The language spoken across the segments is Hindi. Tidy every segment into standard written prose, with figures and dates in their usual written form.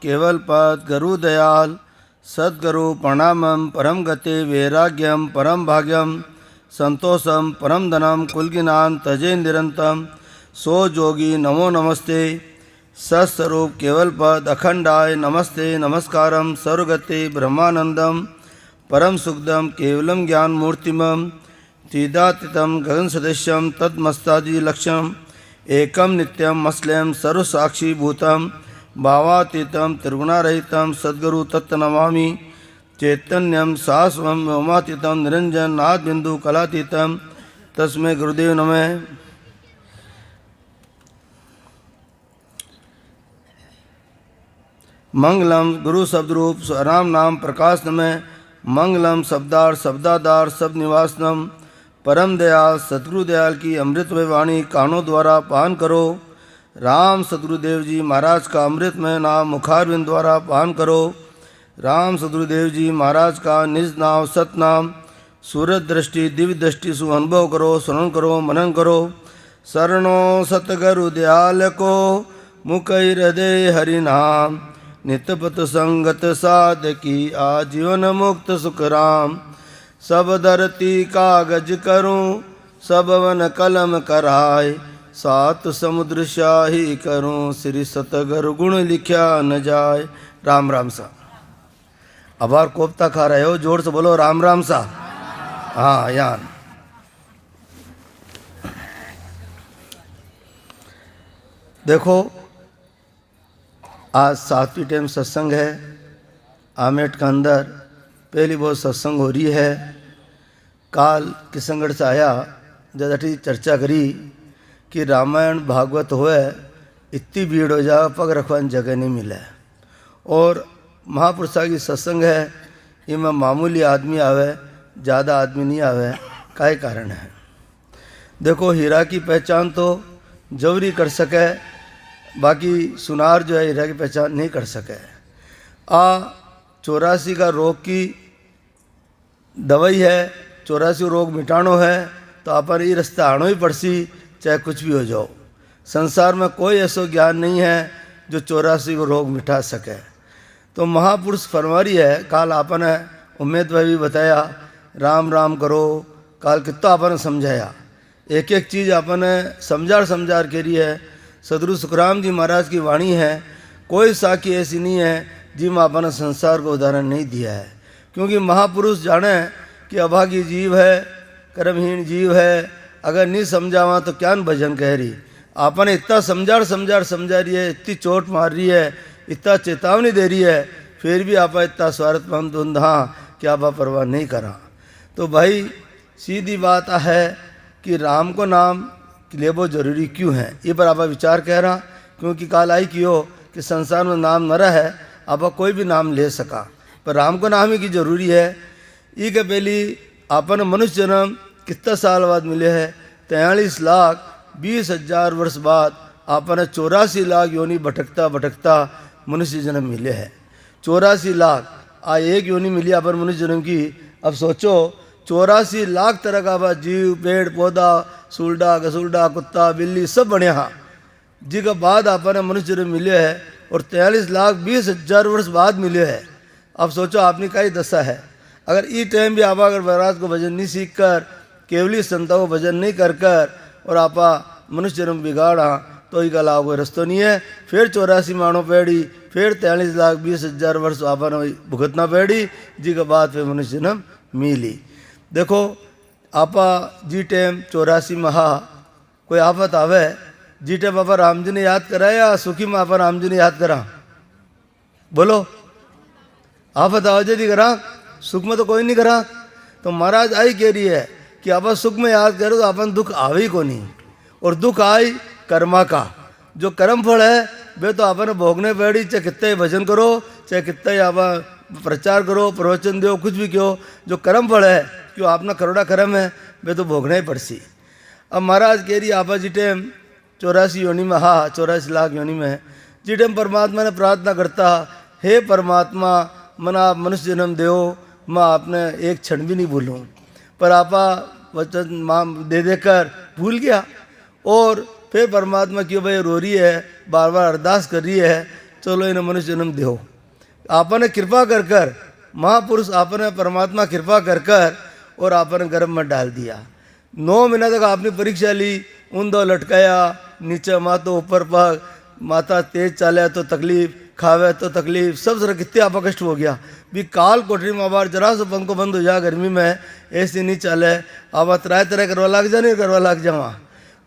केवल पद गुरु दयाल सद्गुरु प्रणामम परम गति वैराग्यम परम भाग्यम संतोषम परम धनम कुलगिनान तजे निरंतम सो जोगी नमो नमस्ते सत्स्वरूप केवल पद अखंडाय नमस्ते नमस्कारम सर्वगति ब्रह्मानंदम परम सुखदम केवलम ज्ञान मूर्तिमम तीदातीतम गगन सदृश्यम तत्मस्तादि लक्ष्यम एकम नित्यम मस्लयम सर्वसाक्षी भूतम भावातीतम त्रिगुणारहितम सद्गुरु तत्नमामि चैतन्यम शाश्वतम व्योमातीतम निरंजन नाथ बिंदु कलातीतम तस्मै गुरुदेव नमः। मंगलम गुरु शब्दरूप राम नाम प्रकाश नमः। मंगलम शब्दार शब्दादार सब निवासनम परम दयाल सतगुरु दयाल की अमृतमय वाणी कानों द्वारा पान करो। राम सदगुरुदेव जी महाराज का अमृतमय नाम मुखारविंद द्वारा पान करो। राम सदगुरुदेव जी महाराज का निज नाम सतनाम सूरत दृष्टि दिव्य दृष्टि सु अनुभव करो, श्रवण करो, मनन करो। शरणो सतगुरु दयाल को मुख हृदय हरि नाम नितपत संगत साध की आजीवन मुक्त सुख राम। सब धरती कागज करूं सब वन कलम कराए सात समुद्र शाही करूं श्री सतगुरु गुण लिखा न जाए। राम राम सा अबार कोफ्ता खा रहे हो, जोर से बोलो राम राम सा। हाँ यान देखो आज 7वीं टाइम सत्संग है आमेट का अंदर, पहली बहुत सत्संग हो रही है। काल किशनगढ़ से आया जब चर्चा करी कि रामायण भागवत होए इतनी भीड़ हो जाए पग रखवान जगह नहीं मिले, और महापुरुषा की सत्संग है इनमें मामूली आदमी आवे, ज़्यादा आदमी नहीं आवे। काय कारण है? देखो हीरा की पहचान तो जवरी कर सके, बाकी सुनार जो है हीरा की पहचान नहीं कर सके। 84 का रोग की दवाई है, 84 रोग मिटानो है तो अपन ये रास्ता आनो ही पड़सी, चाहे कुछ भी हो जाओ। संसार में कोई ऐसा ज्ञान नहीं है जो 84 को रोग मिटा सके। तो महापुरुष फरमारी है, काल आपन है उम्मेद भाई भी बताया राम राम करो। काल कितना आपने समझाया, एक एक चीज़ आपने समझार के लिए है। सदगुरु सुखराम जी महाराज की वाणी है, कोई साखी ऐसी नहीं है जिसमें आपने संसार को उदाहरण नहीं दिया है। क्योंकि महापुरुष जाने कि अभागी जीव है, कर्महीन जीव है, अगर नहीं समझावा तो क्या भजन कह रही। आपने इतना समझा रही है, इतनी चोट मार रही है, इतना चेतावनी दे रही है, फिर भी आप इतना स्वार्थमंद धुंधा कि आप परवाह नहीं करा। तो भाई सीधी बात है कि राम को नाम ले वो जरूरी क्यों है, ये पर आप विचार कह रहा। क्योंकि काल आई क्यों कि संसार में नाम न रहे, आप कोई भी नाम ले सका, पर राम को नाम ही की जरूरी है। ये के पहली अपन मनुष्य जन्म कितना साल बाद मिले है? 43,20,000 वर्ष बाद आपने 84 लाख योनि भटकता भटकता मनुष्य जन्म मिले है। 84 लाख आ एक योनि मिली अपन मनुष्य जन्म की। अब सोचो 84 लाख तरह का जीव, पेड़ पौधा, सुलडा गसुलडा कुत्ता बिल्ली सब बने हाँ, जिसके बाद आपने मनुष्य जन्म मिले है, और 43,20,000 वर्ष बाद मिले है। अब सोचो आपने का ही दशा है। अगर इस टाइम भी आप अगर महाराज को भजन नहीं सीख कर, केवली संतों को भजन नहीं कर कर और आपा मनुष्य जन्म बिगाड़ा तो ही कला कोई रस्तो नहीं है। फिर 84 मानो पेड़ी, फिर 43,20,000 वर्ष आपने भुगतना पेड़ी, जिसके बाद फिर मनुष्य जन्म मिली। देखो आपा जी टाइम 84 महा कोई आफत आवे, जी टाइम आपा राम जी ने याद करा या सुखी में आपा राम जी ने याद करा? बोलो आफत आवाज दी करा, सुख में तो कोई नहीं करा। तो महाराज आई कह रही है कि आप सुख में याद करो तो अपन दुख आवे ही को नहीं, और दुख आई कर्मा का। जो कर्म फल है वे तो आपने भोगने पड़ी, चाहे कितना ही भजन करो, चाहे कितना ही आप प्रचार करो, प्रवचन दो, कुछ भी क्यों, जो कर्म फल है क्यों आपना करोड़ा कर्म है वे तो भोगना ही पड़सी। अब महाराज कह रही आपा जी टाइम 84 योनि में, हाँ 84 लाख योनि में जी टाइम परमात्मा ने प्रार्थना करता, हे परमात्मा मना आप मनुष्य जन्म दो, मैं आपने एक क्षण भी नहीं भूलूँ। पर आपा वचन माँ दे देकर भूल गया, और फिर परमात्मा क्यों भाई रो रही है, बार बार अरदास कर रही है, चलो इन्हें मनुष्य जन्म दो। आपने कृपा कर कर, महापुरुष आपने परमात्मा कृपा कर कर और आपने गर्भ में डाल दिया। 9 महीना तक आपने परीक्षा ली, ऊंधो लटकाया, नीचे मातो ऊपर पग, माता तेज चाले तो तकलीफ, खावे तो तकलीफ, सब तरह कितने आपा कष्ट हो गया। भी काल कोठरी में बार जरा से पंखो बंद हो जा गर्मी में, ऐसी नहीं चाले, आप त्राय तरह करवा लग जा, नहीं करवा लग जावा।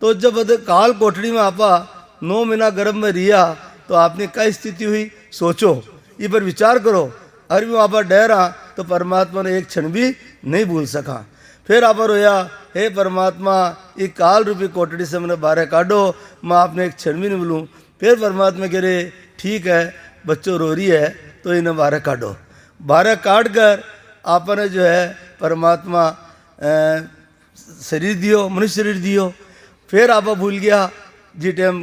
तो जब काल कोठरी में आपा 9 महीना गर्भ में रिया तो आपने क्या स्थिति हुई, सोचो, इस पर विचार करो। अगर भी आपा डरा तो परमात्मा ने एक क्षण भी नहीं भूल सका। फिर आप रोया, हे परमात्मा ये काल रूपी कोठड़ी से मैंने बाहर काटो, मैं आपने एक क्षण भी नहीं बोलूँ। फिर परमात्मा कह रहे ठीक है बच्चों रो रही है तो इन्हें बाहर काटो। बाहर काट कर आपने जो है परमात्मा शरीर दियो, मनुष्य शरीर दियो। फिर आप भूल गया जी टाइम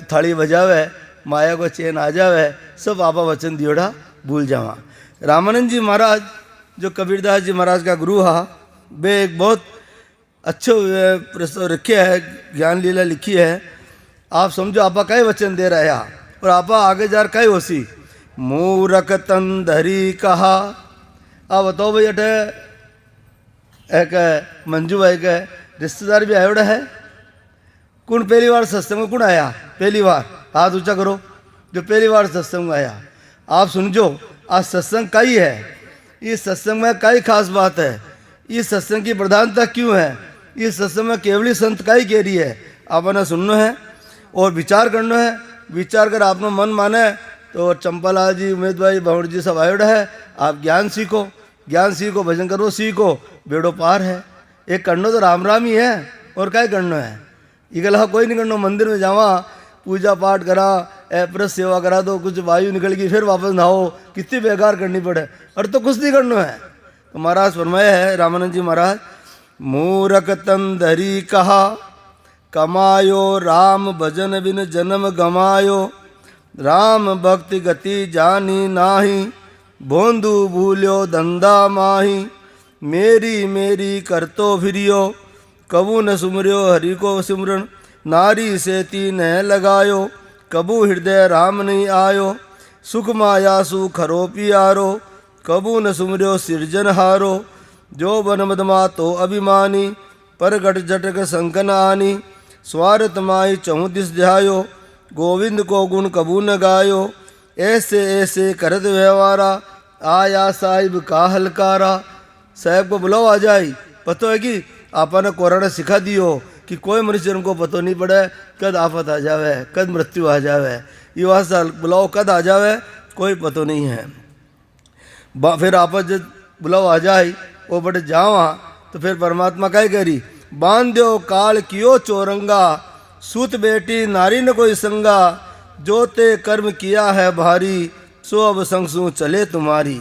थाली बजावे, माया को चैन आ जावे, सब आपा वचन दियोड़ा भूल जावा। रामानंद जी महाराज जो कबीरदास जी महाराज का गुरु हा, वे एक बहुत अच्छे प्रश्न रखे है, ज्ञान लीला लिखी है। आप समझो आपा कई वचन दे रहे हैं और आपा आगे जा कई होसी। मूरख तन धरी कहा। आप बताओ भाई अटे एक मंजू भाई के रिश्तेदार भी आयोड़ा है। कौन पहली बार सत्संग में कौन आया? पहली बार हाथ ऊंचा करो जो पहली बार सत्संग में आया। आप सुनजो आज सत्संग का ही है, इस सत्संग में कई खास बात है, इस सत्संग की प्रधानता क्यों है, इस सत्संग में केवली संत का ही कह रही है। आपने सुनना है और विचार करना है। विचार कर आपने मन माने तो चंपालाल जी, उमेद भाई, भावड़ जी सब आयोड़ा है। आप ज्ञान सीखो, ज्ञान सीखो, भजन करो, सीखो, बेड़ो पार है। एक करना तो राम राम ही है और क्या करना है, ये गला कोई नहीं करना। मंदिर में जावा, पूजा पाठ करा, एप्रस सेवा करा दो, कुछ वायु निकल गई फिर वापस नहाओ, कितनी बेकार करनी पड़े, और तो कुछ नहीं करना है। तो महाराज फरमाया है रामानंद जी महाराज, मूरख तन धरी कहा, कमायो राम भजन बिन जन्म गमायो, राम भक्ति गति जानी नाही, भोंदू भूल्यो धंधा माही, मेरी मेरी करतो फिरियो, कबू न सुमरियो हरि को सिमरन, नारी से तीन लगायो, कबू हृदय राम नहीं आयो, सुख माया सु खरो पियारो, कबू न सुमरियो सिरजन हारो, जो बन मदमा तो अभिमानी, परगट जटक संकन आनी, स्वार्थ माई 34 ध्यायो, गोविंद को गुण कबू न गायो, ऐसे ऐसे करत व्यवहारा, आया साहिब का हलकारा। साहब को बुलाओ आ जाए। पतो है कि आपने कोरोना सिखा दियो कि कोई मनुष्य को पतो नहीं पड़े कद आफत आ जावे, कद मृत्यु आ जावे, ये वास्ता बुलाओ कद आ जावे कोई पतो नहीं है। फिर आप जब बुलाओ आ जाए वो बट जावा तो फिर परमात्मा क्या करी, बांध्यो काल कियो चोरंगा, सूत बेटी नारी न कोई संगा, जो ते कर्म किया है भारी, सो अब संगसू चले तुम्हारी,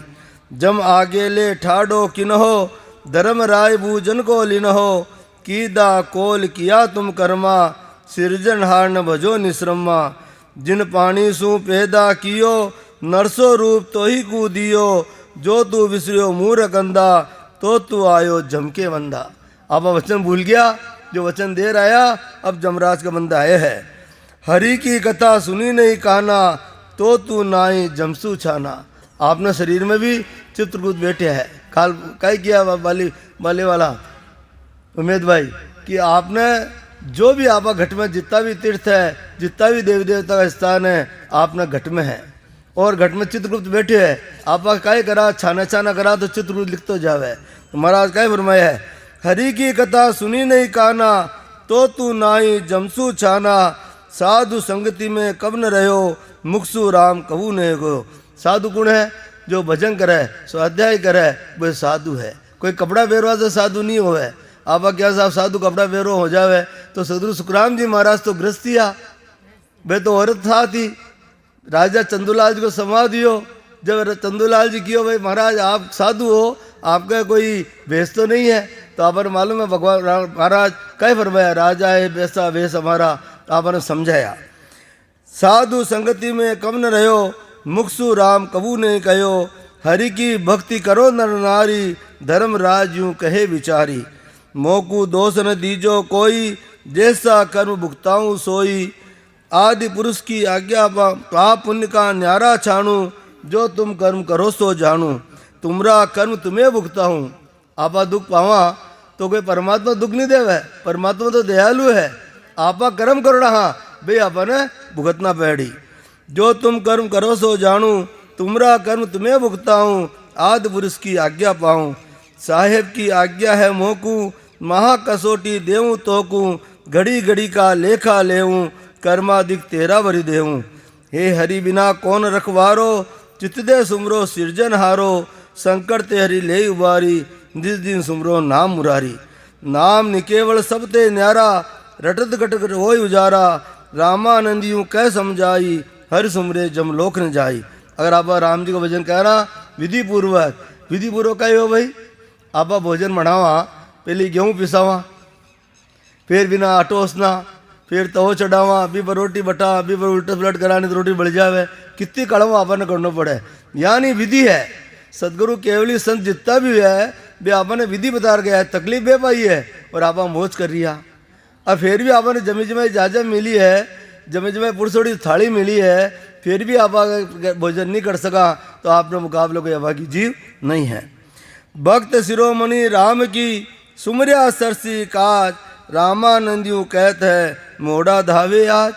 जम आगे ले ठाडो किन्हो, धर्म राय भूजन को लिन्हो, कीदा कोल किया तुम कर्मा, सिरजन हार न भजो निश्रमा, जिन पानी सू पैदा कियो, नरसो रूप तो ही कूदियो, जो तू विसरियो मूर गंदा, तो तू आयो जमके बंदा। अब वचन भूल गया, जो वचन दे रहा अब जमराज का बंदा आए है। हरि की कथा सुनी नहीं काना, तो तू नाई जमसू छाना। आपने शरीर में भी चित्रकूट बैठे है, काल काय किया बाले वाला उमेद भाई कि आपने जो भी आपा घट में जितना भी तीर्थ है, जितना भी देवी देवता का स्थान है, आपने घट में है और घट में चित्रगुप्त बैठे है। आपा काय करा, छाना छाना करा तो चित्रगुप्त लिख तो जावे। तो महाराज काय फरमाया है, हरि की कथा सुनी नहीं काना, तो तू नाई जमसू छाना, साधु संगति में कब न रहो, मुखसु राम कबू नहीं गो। साधु गुण है जो भजन करे, स्वाध्याय करे, वह साधु है। कोई कपड़ा बेरवा से साधु नहीं होवे। आपा क्या साहब साधु कपड़ा बेरो हो जावे तो सदगुरु सुखराम जी महाराज तो गृहस्थिया, वे तो औरत था थी, राजा चंदूलाल जी को समा दियो। जब चंदूलाल जी कियो भाई महाराज आप साधु हो, आपका कोई भेष तो नहीं है, तो आपने मालूम है भगवान महाराज कह फरमाया, राजा है वैसा वेश हमारा, आपने समझाया। साधु संगति में कम न रहो, मुखसु राम कबू नहीं कहो, हरि की भक्ति करो नर नारी, धर्म राज यूं कहे विचारी, मोकू दोष न दीजो कोई, जैसा कर्म भुगताऊं सोई, आदि पुरुष की आज्ञा पाप पुण्य का न्यारा छाणू, जो तुम कर्म करो सो जानू, तुमरा कर्म तुम्हें भुगता हूँ। आपा दुख पावा तो कोई परमात्मा दुख नहीं देवे, परमात्मा तो दयालु है। आपा कर्म करो रहा भाई आपने भुगतना पैड़ी। जो तुम कर्म करो सो जानू, तुमरा कर्म तुम्हें भुगता हूँ, आदि पुरुष की आज्ञा पाऊँ। साहेब की आज्ञा है मोकू, महा कसोटी देऊँ तोकू, घड़ी घड़ी का लेखा लेऊँ, कर्मादिक तेरा भरी देऊँ। हे हरि बिना कौन रखवारो, चित दे सुमरो सिरजन हारो, संकट ते हरि ले उबारी, जिस दिन सुमरो नाम मुरारी। नाम निकेवल सब ते न्यारा, रटत घटत होय उजारा, रामानंद यूं कह समझाई, हर सुमरे जमलोक न जाई। अगर आप राम जी को भजन कह रहा विधि पूर्वक का ही हो भाई। आप भोजन बनावा, पहले गेहूँ पिसावा, फिर बिना आटोसना, फिर तवो चढ़ावा, अभी पर रोटी बटा, अभी पर उल्ट पलट कराने तो रोटी बढ़ जावे, कितनी कड़वा आपने करना पड़े। यानी विधि है। सदगुरु केवली संत जितना भी है वे आपने विधि बता गया है, तकलीफ बे पाई है और आप मौज कर रिया। अब फिर भी आपने जमी जमाई इजाजत मिली है, जमे जमे पुरसोड़ी थाली मिली है, फिर भी आप भोजन नहीं कर सका तो आपने मुकाबले कोई हवा की जीव नहीं है। भक्त शिरोमणि राम की सुमरिया सरसी काज, रामानंद यूं कहत है मोड़ा धावे आज।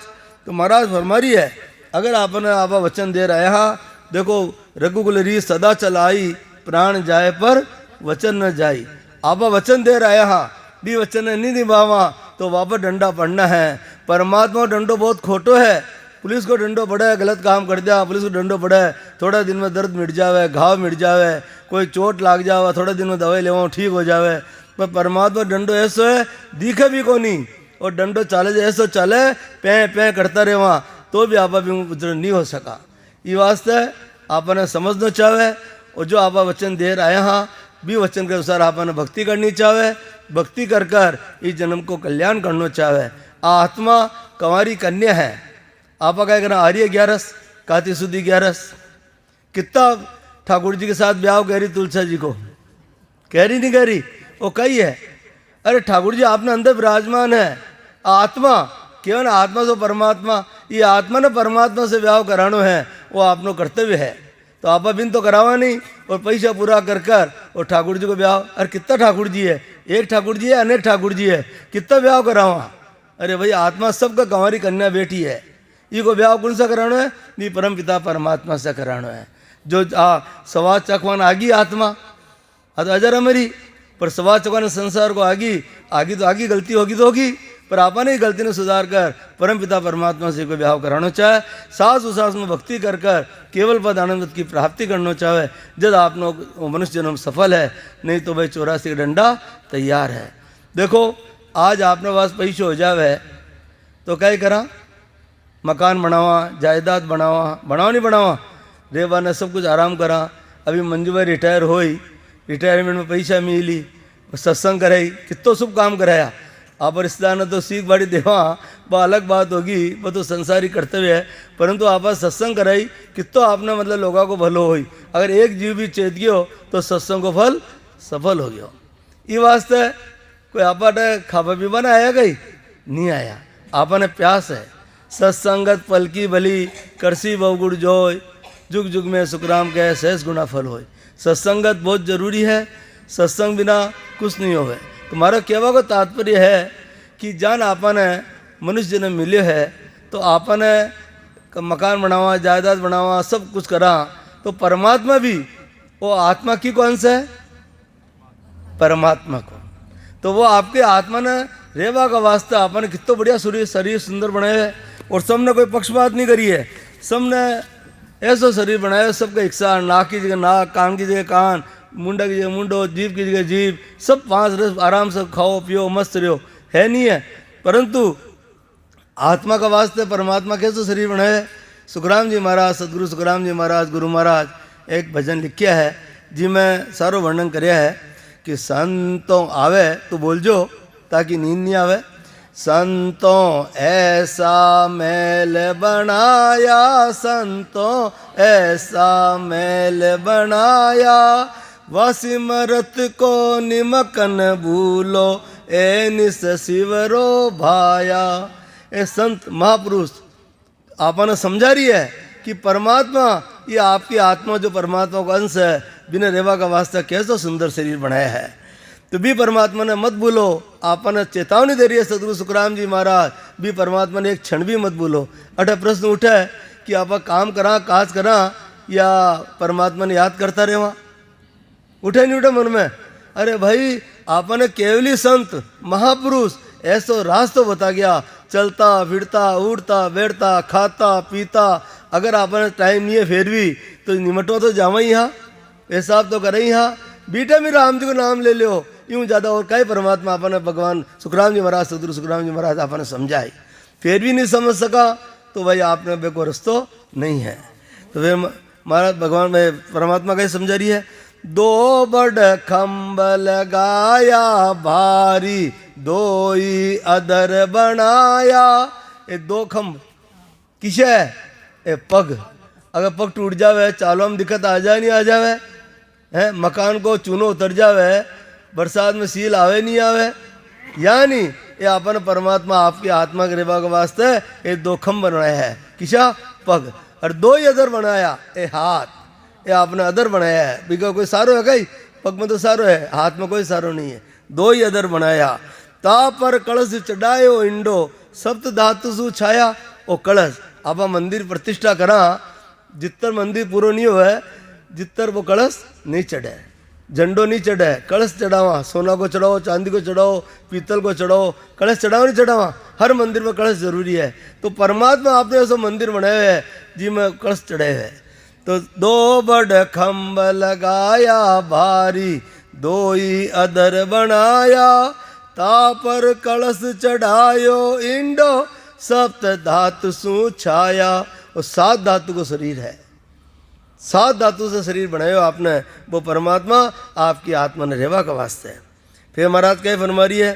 तो महाराज फरमारी है, अगर आपने आप वचन दे रहे हा, देखो रघुकुल री सदा चलाई, प्राण जाए पर वचन न जाई। आप वचन दे रहे हा, भी वचन नहीं निभावा तो वापस डंडा पड़ना है। परमात्मा डंडो बहुत खोटो है। पुलिस को डंडो पड़े, गलत काम कर दिया, पुलिस को डंडो पड़े, थोड़ा दिन में दर्द मिट जावे, घाव मिट जावे, कोई चोट लाग जावे, थोड़े दिन में दवाई लेवा ठीक हो जावे। पर परमात्मा डंडो ऐसो है दिखे भी को नहीं, और डंडो चाले जो ऐसो चले पे करता रहे वहाँ तो भी आपा भी उधर नहीं हो सका। ये वास्ते आपने समझना चाहे, और जो आपा वचन दे रहे हाँ भी वचन के अनुसार आपने भक्ति करनी चाहे, भक्ति कर कर इस जन्म को कल्याण करना चाहे। आत्मा कंवारी कन्या है, आपा क्या करना आर्य 11 काती सुधी 11 कितना ठाकुर जी के साथ ब्याह कह रही, तुलसा जी को कह रही नहीं कह रही, वो कही है। अरे ठाकुर जी आपने अंदर विराजमान है, आत्मा केवल आत्मा तो परमात्मा, ये आत्मा ने परमात्मा से ब्याह करानो है, वो आपनो कर्तव्य है। तो आपा बिन तो करावा नहीं और पैसा पूरा कर कर और ठाकुर जी को ब्याह। अरे कितना ठाकुर जी है, एक ठाकुर जी है अनेक ठाकुर जी है, कितना ब्याह करावा। अरे भाई आत्मा सबका कंवारी कन्या बेटी है, ये को ब्याह कौन सा कराना है, नहीं परम पिता परमात्मा से कराना है। जो सवाज चखवान आगी आत्मा तो अजर अमरी, पर सवाज चखवान संसार को आगी तो आगी गलती होगी तो होगी, पर आपने ही गलती ने सुधार कर परम पिता परमात्मा से कोई ब्याह कराना चाहे, सास उसास में भक्ति कर कर केवल पद आनंद की प्राप्ति करना चाहे, जब आपनो मनुष्य जन्म सफल है, नहीं तो भाई 84 डंडा तैयार है। देखो आज आपने पास पैसे हो जावे तो क्या करा, मकान बनावा, जायदाद बनावा नहीं बनावा, रेवा ने सब कुछ आराम करा। अभी मंजू भाई रिटायर होई, रिटायरमेंट में पैसा मिली, सत्संग कराई, कितो शुभ काम कराया। आप रिश्तेदार ने तो सीख बाड़ी देवा वह अलग बात होगी, वह तो संसारी कर्तव्य है, परंतु आप सत्संग कराई कितो आपने मतलब लोगों को भलो होई। अगर एक जीव भी चेत गयो तो सत्संग को फल सफल हो गयो। ये वास्ते कोई आपने खावा पीवा ना आया, कहीं नहीं आया, आपने प्यास है। सत्संगत पल की भली, करसी बहुगुण जोय, जुग जुग में सुखराम कह सहस गुना फल होय। सत्संगत बहुत जरूरी है, सत्संग बिना कुछ नहीं होवे। तुम्हारा कहवा को तात्पर्य है कि जान आपने मनुष्य जन्म मिले है तो आपने मकान बनावा, जायदाद बनावा, सब कुछ करा, तो परमात्मा भी वो आत्मा की कौन सा है, परमात्मा को, तो वो आपके आत्मा ने रेवा का वास्ता आपने कितना बढ़िया शरीर सुंदर बनाया है, और सबने कोई पक्षपात नहीं करी है, सबने ऐसा शरीर बनाया, सबका इच्छा, नाक की जगह नाक, कान की जगह कान, मुंडा की जगह मुंडो, जीभ की जगह जीभ, सब 5 रस आराम से खाओ पियो मस्त रहो, है नहीं है। परंतु आत्मा का वास्ते परमात्मा कैसे शरीर बनाया है। सुखराम जी महाराज, सदगुरु सुखराम जी महाराज, गुरु महाराज एक भजन लिखा है जी, मैं सारो वर्णन कराया है कि संतों आवे तो बोलजो ताकि नींद नहीं आवे। संतों ऐसा मेल बनाया, संतों ऐसा मेल बनाया, वसिमरत को निमकन भूलो, ए निस शिवरो भाया। ए संत महापुरुष आपने समझा रही है कि परमात्मा ये आपकी आत्मा जो परमात्मा का अंश है, बिना रेवा का वास्ता कैसा सुंदर शरीर बनाया है। तो भी परमात्मा ने मत भूलो, आपने चेतावनी दे रही है सदगुरु सुखराम जी महाराज भी, परमात्मा ने एक क्षण भी मत भूलो। अठ प्रश्न उठा है कि आप काम करा काज करा या परमात्मा ने याद करता रहे, उठे नहीं उठे मन में। अरे भाई आपने केवली संत महापुरुष ऐसो रास्ता बता गया, चलता फिरता उठता बैठता खाता पीता, अगर आपने टाइम नहीं है फिर भी तो निमटवा तो जावा ही यहाँ, पेशाब तो करे ही यहाँ, बेटा भी राम जी को नाम ले लो, यूँ ज़्यादा और कई परमात्मा आपने भगवान सुखराम जी महाराज सदगुरु सुखराम जी महाराज आपने समझाई, फिर भी नहीं समझ सका तो भाई आपने बेको रस्तो नहीं है। तो फिर महाराज भगवान में परमात्मा का ही समझा रही है, दो बड़ खम्ब लगाया भारी दोई अदर बनाया। ये दो खम्ब किसे है? ए पग, अगर पग टूट जावे चालो में दिक्कत आ जाए नहीं आ जावे है, मकान को चूनो उतर जावे, बरसात में सील आवे नहीं आवे, यानी ये अपन परमात्मा आपकी आत्मा के रेवा के वास्ते ये दो खम्ब बनाया है, किसा पग, और दो ही अदर बनाया ये हाथ, ये आपने अदर बनाया है। बिका कोई सारो है कहीं, पग में तो सारो है, हाथ में कोई सारो नहीं है, दो ही अदर बनाया। ता पर कलश चढ़ायो इंडो सप्त धातु सु छाया। ओ कलश आप मंदिर प्रतिष्ठा करा, जितर मंदिर पूरा नहीं हुआ है जितर वो कलश नहीं चढ़े, झंडो नहीं चढ़े, कलश चढ़ावा, सोना को चढ़ाओ, चांदी को चढ़ाओ, पीतल को चढ़ाओ, कलश चढ़ाओ नहीं चढ़ावा, हर मंदिर में कलश जरूरी है। तो परमात्मा आपने ऐसा मंदिर बनाए हुए है जी में कलश चढ़े हुए। तो दो बड़ खम्ब लगाया भारी दोई अदर बनाया, ता पर कलश चढ़ायो इंडो सप्त धातु सु छाया। और 7 धातु को शरीर है, 7 धातु से शरीर बनाए हो आपने, वो परमात्मा आपकी आत्मा ने रेवा का वास्ते है। फिर महाराज कहे फरमा रही है,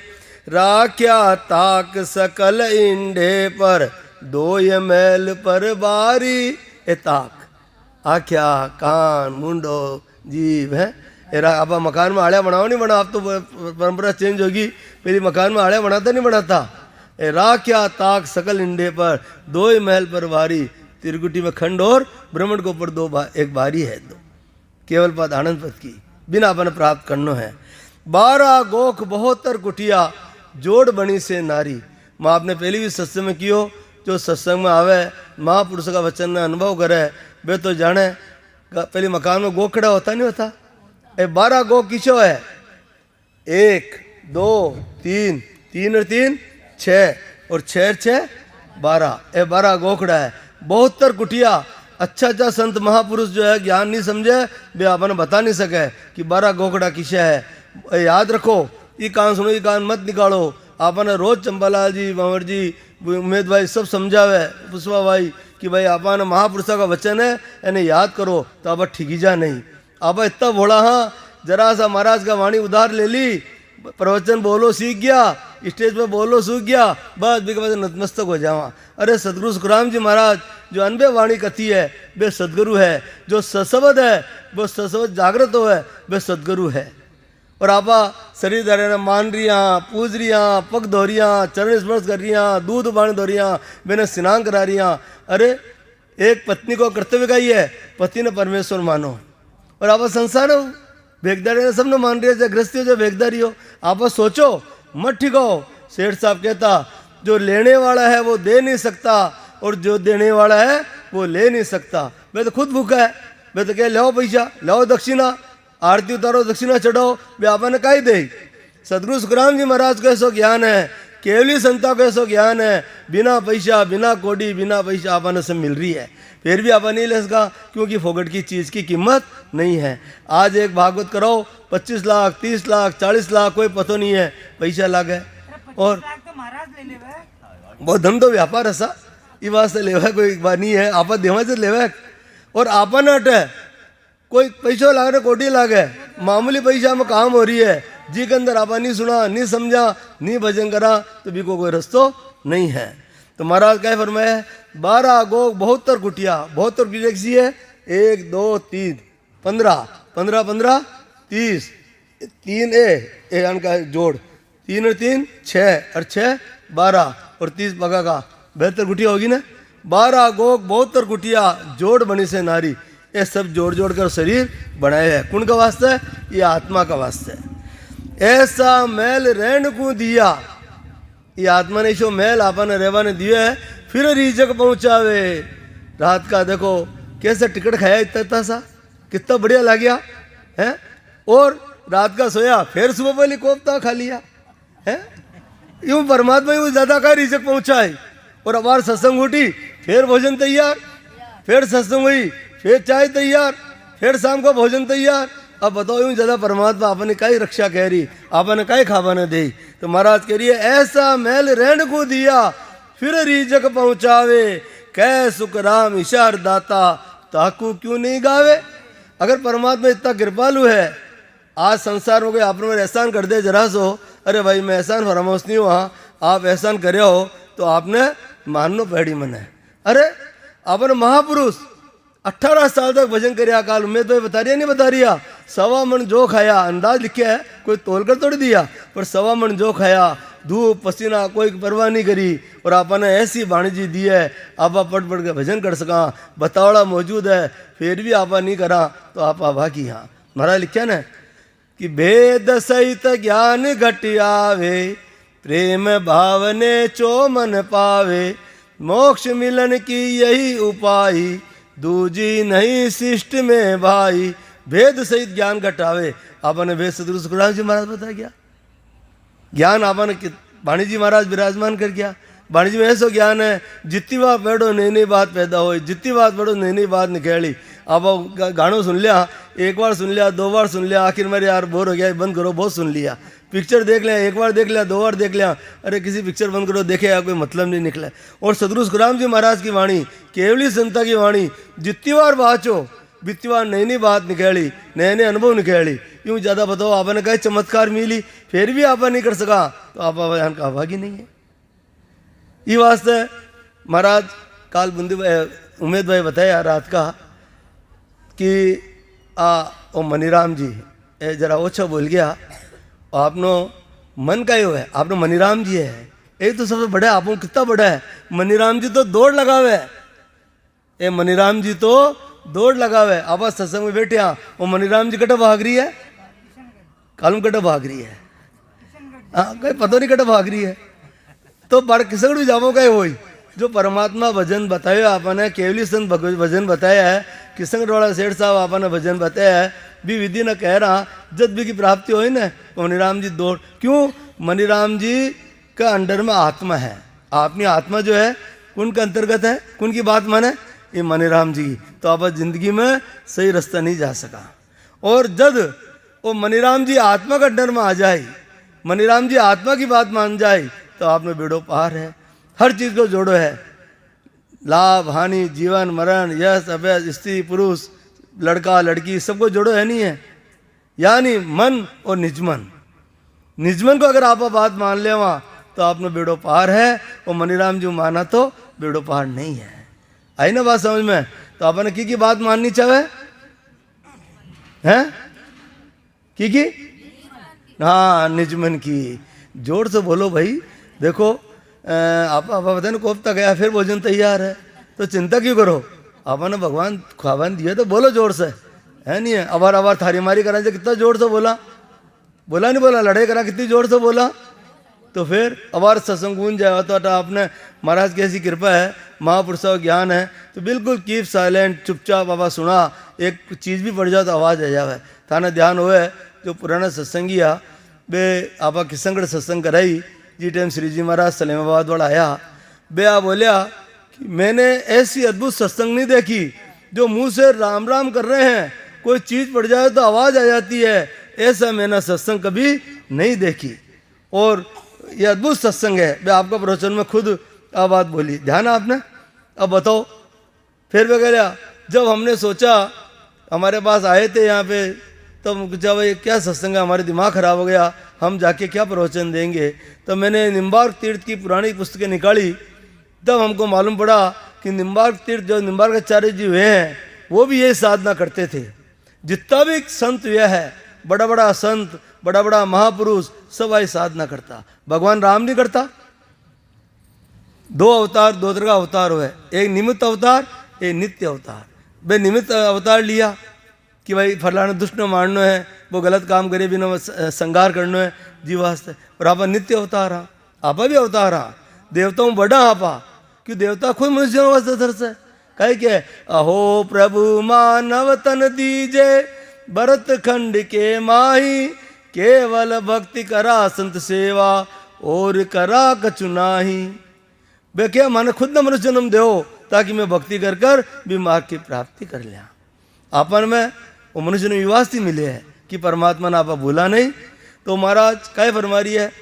राख्या ताक सकल इंडे पर दो ये मैल पर बारी। ए ताक आख्या कान मुंडो जीव है, आप मकान में आड़िया बनाओ नहीं बना, आप तो परंपरा चेंज होगी, मेरी मकान में आड़िया बनाता नहीं बनाता। ए राख्या ताक सकल इंडे पर दो ही महल पर बारी, त्रिकुटी में खंड और ब्रह्मंड के ऊपर एक बारी है, दो केवल पद आनंद पद की बिना अपन प्राप्त करनो है। 12 गोख 72 कुटिया जोड़ बनी से नारी। माँ आपने पहले भी सत्संग में कियो, जो सत्संग में आवे महापुरुष का वचन ने अनुभव करे वे तो जाने, पहले मकान में गोख खड़ा होता नहीं होता। 12 गोख किसो है? 1 2 3 3 और 3 6 और 6 6 12, 12 गोखड़ा है। 72 कुटिया। अच्छा संत महापुरुष जो है ज्ञान नहीं समझे वे आपने बता नहीं सके कि 12 गोखड़ा किसे है। याद रखो, ये कान सुनो, ये कान मत निकालो। आपने रोज चंपालाल जी, भंवर जी, उमेद भाई सब समझावे, पुष्पा भाई कि भाई आपने महापुरुषों का वचन है इन्हें याद करो, तो आप ठिकी जा नहीं। आप इतना भोला, हाँ जरा सा महाराज का वाणी उधार ले ली, प्रवचन बोलो सीख गया, स्टेज पर बोलो सूख गया, बस बिके बाद नतमस्तक हो जावा। अरे सदगुरु सुखराम जी महाराज जो अनबे वाणी कथी है वे सदगुरु है, जो सशब्द है वो सशब्द जागृत हो है वे सदगुरु है। और आपा शरीर धारे मान रिया, पूज रिया, पग धो रिया, चरण स्पर्श कर रिया, दूध पानी धो रिया, मैंने स्नान करा रिया। अरे एक पत्नी को कर्तव्य का ही है, पति ने परमेश्वर मानो। और आप संसार हो भेगदारी ने सबने मान रही है, गृहस्थी हो जो भेगदारी हो, आप सोचो मत ठीक हो। सेठ साहब कहता जो लेने वाला है वो दे नहीं सकता और जो देने वाला है वो ले नहीं सकता। मैं तो खुद भूखा है, मैं तो कह लाओ पैसा, लाओ दक्षिणा, आरती उतारो, दक्षिणा चढ़ाओ, वे आपने का ही दे। सदगुरु सुखराम जी महाराज को ऐसा ज्ञान है, केवली संता को ऐसा ज्ञान है, बिना पैसा बिना कोडी बिना पैसा आपने सब मिल रही है, फिर भी आप नहीं ले सका क्योंकि फोकट की चीज़ की कीमत नहीं है। आज एक भागवत करो 25 लाख 30 लाख 40 लाख कोई पतो नहीं है, पैसा लागे और बहुत धंधो व्यापार है सा, ये वास्ते लेवा कोई बात नहीं है, आप देवा से लेवा और आपा न हटे कोई पैसा लागे कोटी लागे, मामूली पैसा में काम हो रही है, जी के अंदर आपा नहीं सुना नहीं समझा नहीं भजन करा तो भी को कोई रस्तो नहीं है। तो महाराज क्या फरमाया, 12 गो 72 कुटिया, 72 कुटिया किसी है 1 2 3 15 15 15 30 3 ए का जोड़ 3 और 3 6 और 6 12 और 30 पका का 72 कुटिया होगी ना। 12 गोक 72 कुटिया जोड़ बनी से नारी, ये सब जोड़ जोड़ कर शरीर बनाए है। कौन का वास्ते है? ये आत्मा का वास्ते है। ऐसा मैल रहन को दिया, ये आत्मा ने शो मैल आपने रेवा ने दिया है, फिर रीजक पहुंचावे। रात का देखो कैसे टिकट खाया इतना सा, कितना बढ़िया लग गया है। और रात का सोया, फिर सुबह वाली कोफ्ता खा लिया है। यूं परमात्मा यूं ज्यादा का रिजक पहुंचाए। और अब सत्संग उठी, फिर भोजन तैयार, फिर सत्संग हुई, फिर चाय तैयार, फिर शाम को भोजन तैयार। अब बताओ यूं ज्यादा परमात्मा आपने काई रक्षा कह रही, आपने काई खावाने दे। तो महाराज कह रही है ऐसा मैल रहन को दिया, फिर रिजक पहुंचावे। कै सुख राम इशार दाता, ताकू क्यों नहीं गावे। अगर परमात्मा इतना कृपालु है, आज संसार में कोई आपने मेरे एहसान कर दे जरा सो, अरे भाई मैं एहसान फरामोश नहीं हुआ, आप एहसान करे हो तो आपने मानो पैड़ी मन है। अरे आपने महापुरुष 18 साल तक भजन कर काल में तो बता रिया नहीं बता रिया, 1.25 मन जो खाया, अंदाज लिखा है, कोई तोल कर तोड़ दिया, पर 1.25 मन जो खाया, धूप पसीना कोई परवाह नहीं करी। और आपने ऐसी वाणी जी दी है, आप पढ़ पढ़ के भजन कर सका, बतावड़ा मौजूद है, फिर भी आप नहीं करा तो आप आभा की। हाँ महाराज लिखा ना कि भेद सहित ज्ञान घट आवे, प्रेम भावने चो मन पावे, मोक्ष मिलन की यही उपाय, दूजी नहीं शिष्ट में भाई। भेद सहित ज्ञान घटावे, आपने वेद सदगुरु सुखराम जी महाराज बताया गया। ज्ञान आपने वाणी जी महाराज विराजमान कर गया। वाणी जी में ऐसा ज्ञान है, जितनी बात पढ़ो नई नई बात पैदा हो, जितनी बात पढ़ो नई नई बात निकली। अब गानों सुन लिया, एक बार सुन लिया, 2 बार सुन लिया, आखिर मेरे यार बोर हो गया, बंद करो, बहुत सुन लिया। पिक्चर देख लिया, एक बार देख लिया, 2 बार देख लिया, अरे किसी पिक्चर बंद करो, देखे यार कोई मतलब नहीं निकला। और सदगुरु सुखराम जी महाराज की वाणी, केवली संता की वाणी, जितनी बार बाचो बितनी बार नई नई बात निकली, नए नए अनुभव निकली। यूँ ज़्यादा बताओ आपने कहीं चमत्कार मिली, फिर भी आप नहीं कर सका तो आप यहाँ का आभागी नहीं है। ये वास्ते महाराज काल बुंदी उमेद भाई बताया रात का कि ओ मनीराम जी ए जरा ओछा बोल गया, आपनो मन का यो है, आपनो मनीराम जी है, ये तो सबसे बड़ा, आप कितना बड़ा है। मनीराम जी तो दौड़ लगावे, ए मनीराम जी तो दौड़ लगावे। आप सत्संग में बैठे हाँ, वो मनीराम जी कटा भाग रही है, कालम कटा भाग रही है, हाँ कहीं पता नहीं कटा भाग रही है। तो बड़ किसक भी जावो कहीं हो जो परमात्मा भजन बताया आपने, केवली संत भजन बताया है, किसंग रोड़ा सेठ साहब आपने भजन बताया है, भी विधि न कह रहा जब भी की प्राप्ति हो ना मनीराम जी दौड़। क्यों? मनीराम जी का अंडर में आत्मा है, अपनी आत्मा जो है कौन के अंतर्गत है, कौन की बात माने, ये मनीराम जी। तो आप जिंदगी में सही रास्ता नहीं जा सका। और जब वो मनीराम जी आत्मा का अंडर में आ जाए, मनीराम जी आत्मा की बात मान जाए, तो आपने बेड़ो पार है। हर चीज़ को जोड़ो है, लाभ हानि, जीवन मरण, यश अभ्यस, स्त्री पुरुष, लड़का लड़की, सबको जोड़ो है नहीं है। यानी मन और निजमन, निजमन को अगर आप बात मान ले वहाँ तो आपने बेड़ो पार है। और मनीराम जी माना तो बेड़ो पार नहीं है। आई ना बात समझ में? तो आपने की बात माननी चाहे हैं की हाँ निजमन की। जोर से बोलो भाई। देखो आप बताए ना कोफ्ता गया, फिर भोजन तैयार है, तो चिंता क्यों करो, आपने भगवान खावान दिया तो बोलो जोर से, है नहीं है। अबार अबार थारी मारी करा, कितना जोर से बोला, बोला नहीं बोला, लड़ाई करा कितनी जोर से बोला, तो फिर अबार सत्संग गूंज जाए। तो आपने महाराज की ऐसी कृपा है, महापुरुषों का ज्ञान है, तो बिल्कुल कीप साइलेंट, चुपचाप बाबा सुना, एक चीज़ भी पड़ जाए तो आवाज़ आ जाए। थाना ध्यान होए जो पुराना सत्संगी आ बे आप किसंगड़ सत्संग कराई जी टाइम श्री जी महाराज सलेमाबाद वाला आया, बे आ बोलिया कि मैंने ऐसी अद्भुत सत्संग नहीं देखी, जो मुंह से राम राम कर रहे हैं, कोई चीज़ पड़ जाए तो आवाज़ आ जाती है, ऐसा मैंने सत्संग कभी नहीं देखी। और ये अद्भुत सत्संग है। बे आपका प्रवचन में खुद आ बात बोली, ध्यान है आपने। अब बताओ फिर वगैरह जब हमने सोचा, हमारे पास आए थे यहाँ पे, तब जब ये क्या सत्संग है, हमारे दिमाग खराब हो गया, हम जाके क्या प्रवचन देंगे। तो मैंने निम्बार्क तीर्थ की पुरानी पुस्तकें निकाली, तब हमको मालूम पड़ा कि निम्बार्क तीर्थ जो निम्बार्काचार्य जी हुए हैं, वो भी यही साधना करते थे। जितना भी संत हुआ है, बड़ा बड़ा संत, बड़ा बड़ा महापुरुष, सब आई साधना करता। भगवान राम नहीं करता, दो अवतार, दो तरह का अवतार हुआ है, एक निमित्त अवतार, एक नित्य अवतार। भाई निमित्त अवतार लिया कि भाई फलाना दुष्ट न मारना है, वो गलत काम करे बिना संगार करना है जी वास्ते। और आपा नित्य अवतार हाँ, आपा भी अवतार हाँ, देवताओं बड़ा आपा, क्यों देवता खुद मनुष्य वास्ते धरस है। कहे के अहो प्रभु मानव तन दीजे, भरत खंड के माही, केवल भक्ति करा संत सेवा, और करा कछु नाही। वे क्या माने खुद न मनुष्य जन्म दो ताकि मैं भक्ति कर कर भी मार्ग की प्राप्ति कर लिया। आपन में वो मनुष्य ने विवास्ती मिले है कि परमात्मा ने आपा भूला नहीं। तो महाराज काय फरमा रही है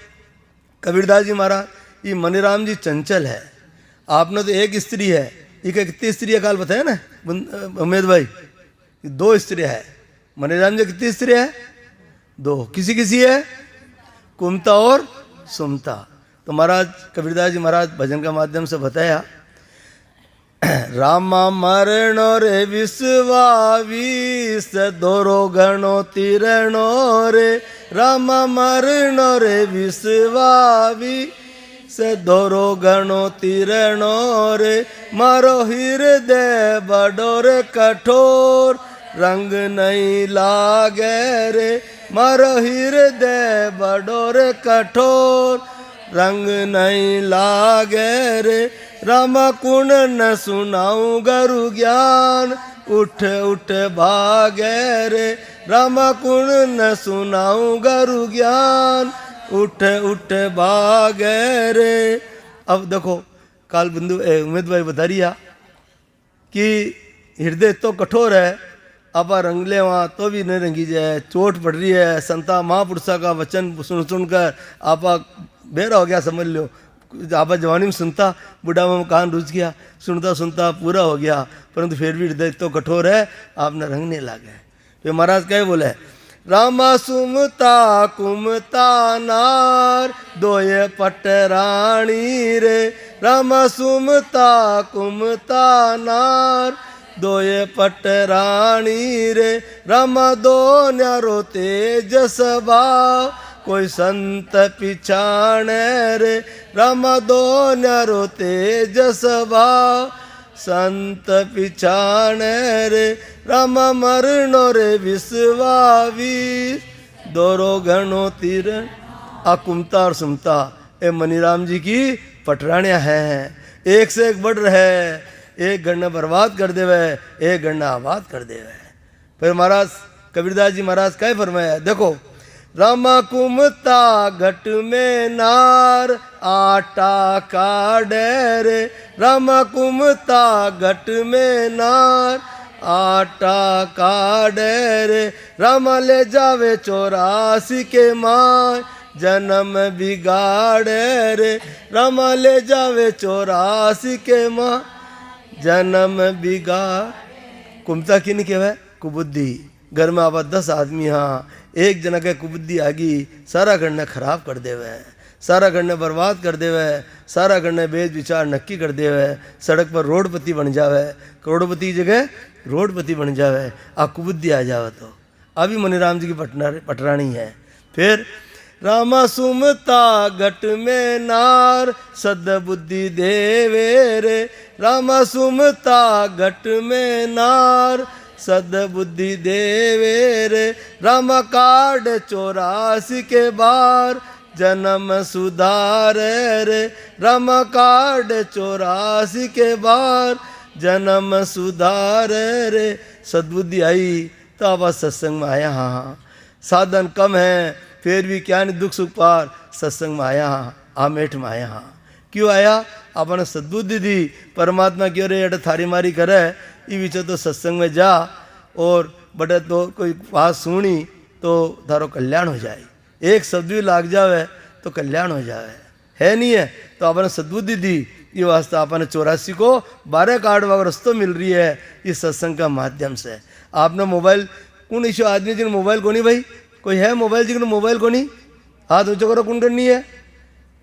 कबीरदास जी महाराज, ये मनीराम जी चंचल है। आपने तो एक स्त्री है, ये कितनी स्त्री है काल बताया ना उमेद भाई, दो स्त्री है। मनीराम जी कितनी स्त्री है? दो। किसी किसी है कुमता और सुमता। तो महाराज कबीरदास जी महाराज भजन का माध्यम से बताया, रामा मरणो रे विश्वावीस, दोरो गणो तिरणो रे, रामा मरणो रे विश्वावीस, दोरो गणो तिरणो रे, मारो हृदय बड़ो रे कठोर, रंग नहीं लागे रे, मारो हृदय बड़ो रे कठोर, रंग नहीं लागे रे, रामा कुण न सुनाऊं गुरु ज्ञान, उठ उठ भागे रे, रामा कुण न सुनाऊं गुरु ज्ञान, उठ उठ भागे रे। अब देखो काल बिंदु उमेद भाई बता रिया कि हृदय तो कठोर है, आपा रंग ले वहाँ तो भी नहीं रंगी जाए, चोट पड़ रही है, संता महापुरुषा का वचन सुन सुनकर आपा बेरा हो गया समझ लो। आपा जवानी में सुनता, बुढ़ापा में कान रुझ गया, सुनता सुनता पूरा हो गया, परंतु फिर भी हृदय तो कठोर है, आपने रंग नहीं लागे। फिर महाराज क्या बोले, रामा सुमता कुमता नार, दोये पटरानी रे, रामा सुमता कुमता नार, दोये पटरानी रे, रामा दो न्यारो तेजस भाव, कोई संत पिछाणे रे, रामा दो न्यारो तेजस भाव, संत पिछाणे रे, रामा मरणो रे विश्वावीस, दोरो गणो तीरण। आ कुमता और सुमता ये मनीराम जी की पटरानियाँ हैं, एक से एक बढ़ रहे, एक गणना बर्बाद कर देवे, एक गणना आबाद कर देवे। फिर महाराज कबीरदास जी महाराज क्या फरमाया, देखो रामा कुमता घट में नार, आटा काढ़े रे, रामा कुमता घट में नार, आटा काढ़े रे, रामा ले जावे 84 के माय, जन्म बिगाड़े रे, रामा ले जावे 84 के माँ, जन्म बिगाड़। कुमता की नहीं कहवा कुबुद्धि, घर में आवा 10 आदमी, हाँ एक जना के कुबुद्धि आ गई, सारा गणना खराब कर देवे, सारा गणना बर्बाद कर देवे, सारा गणना बेच विचार नक्की कर देवे, सड़क पर रोडपति बन जावे, करोड़पति जगह रोडपति बन जावे, आ कुबुद्धि आ जावे। तो अभी मनीराम जी की पटरानी है। फिर रामा सुमता घट में नार, सद बुद्धि देवे रे, रामा सुमता घट में नार, सद बुद्धि देवे रे, रामा काढ़ 84 के बार, जन्म सुधार रे, रामा काढ़ 84 के बार, जन्म सुधार रे। सद्बुद्धि आई तो आप सत्संग में आया, हाँ साधन कम है फिर भी क्या नहीं दुख सुख पार, सत्संग में आया, हाँ आमेठ में आया। हाँ क्यों आया, आपने सद्बुद्धि दी, परमात्मा क्यों रे अट थारी मारी करे, ये विचार तो सत्संग में जा और बड़े तो कोई बात सुनी तो थारो कल्याण हो जाए, एक शब्द भी लाग जावे तो कल्याण हो जाए, है नहीं है। तो आपने सद्बुद्धि दी, ये वास्ते आपने 84 को 12 कार्ड वगैरह रस्तों मिल रही है इस सत्संग का माध्यम से। आपने मोबाइल कौन ईशो आदमी जिन मोबाइल को नहीं, भाई कोई है मोबाइल जिन मोबाइल को नहीं, हाथ ऊँचा करो कौन करनी है।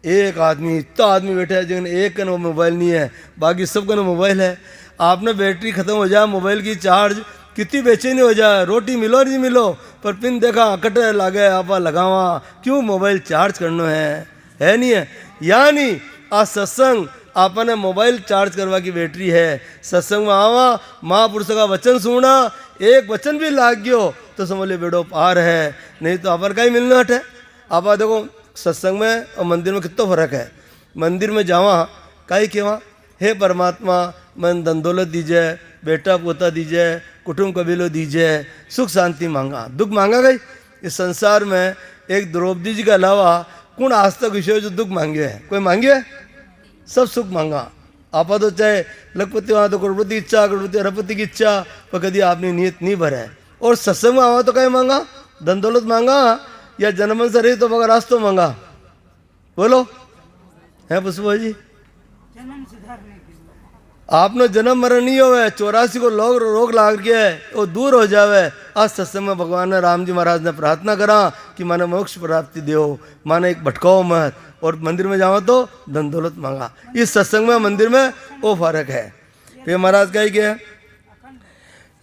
एक आदमी इतना आदमी बैठा है जिन एक का मोबाइल नहीं है, बाकी सब का मोबाइल है। आपने बैटरी ख़त्म हो जाए मोबाइल की चार्ज कितनी बेचैनी हो जाए, रोटी मिलो नहीं मिलो पर पिन देखा कटे लागे आप लगावा, क्यों मोबाइल चार्ज करना है नहीं है। यानी आ सत्संग आपने मोबाइल चार्ज करवा की बैटरी है, सत्संग में आवा, महापुरुष का वचन सुना, एक वचन भी लाग गयो तो समझ ले बेड़ो पार है, नहीं तो अपन का ही मिलना हट है। आप देखो सत्संग में और मंदिर में कितना फर्क है। मंदिर में जावा कई केवा, हे परमात्मा मन धन दौलत दीजिए, बेटा पोता दीजिए, कुटुंब कबीलो दीजिए, सुख शांति मांगा, दुख मांगा गई। इस संसार में एक द्रौपदी जी के अलावा कौन आज तक विषय जो दुख मांगे है? कोई मांगे है? सब सुख मांगा। आप तो चाहे लखपति वहाँ तो करोड़पति इच्छा, करोड़पति अरबपति की इच्छा, पर कभी आपने नियत नहीं भरा है। और सत्संग में आवा तो कहीं मांगा, धन दौलत मांगा या जन्म से रही तो मगर रास्तों मांगा? बोलो है पुष्पा जी? आपने जन्म मरण नहीं होवे, 84 को रोग लाग गया है, वो दूर हो जावे। आज सत्संग में भगवान ने राम जी महाराज ने प्रार्थना करा कि माने मोक्ष प्राप्ति दो, माने एक भटकाओ मत। और मंदिर में जाओ तो धन दौलत मांगा। इस सत्संग में मंदिर में वो फर्क है। फिर महाराज कही क्या?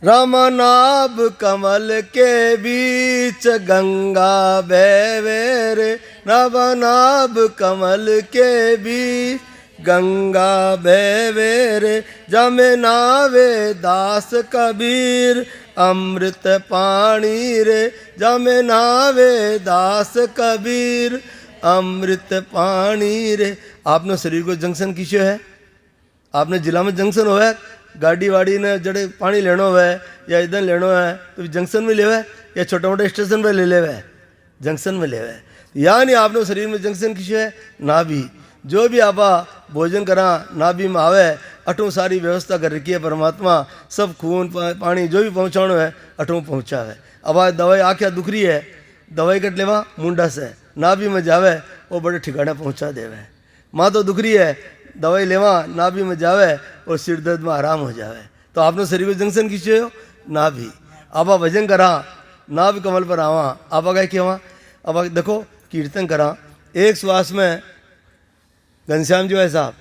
रामनाभ कमल के बीच गंगा बहवे रे, रामनाभ कमल के बीच गंगा बहवे रे, जमे नावे दास कबीर अमृत पानी रे, जमे नावे दास कबीर अमृत पानी रे। आपने शरीर को जंक्शन किसो है? आपने जिला में जंक्शन हो है, गाड़ी वाड़ी ने जड़े पानी लेनो है या इधर लेनो है तो जंक्शन में लेवे या छोटे मोटे स्टेशन पर ले लेवे, जंक्शन में लेवे। यानी आपने शरीर में जंक्शन किसो है? नाभि। जो भी आपा भोजन करा नाभि में आवे, अठों सारी व्यवस्था कर रखी है परमात्मा, सब खून पानी जो भी पहुँचानो है अठों पहुँचावे। अब आज दवाई आँखें दुख रही है, दवाई कट लेवा मुंडा से, नाभि में जावे वो बड़े ठिकाने पहुँचा देवे। माँ तो दुख रही है, दवाई लेवा नाभि में जावे और सिर दर्द में आराम हो जावे। तो आपने शरीर में जंक्शन खींचे हो? नाभि। आपा भजन करा नाभि कमल पर आवा, आपा क्या कहवा? अब देखो कीर्तन करा, एक श्वास में घनश्याम जी है साहब,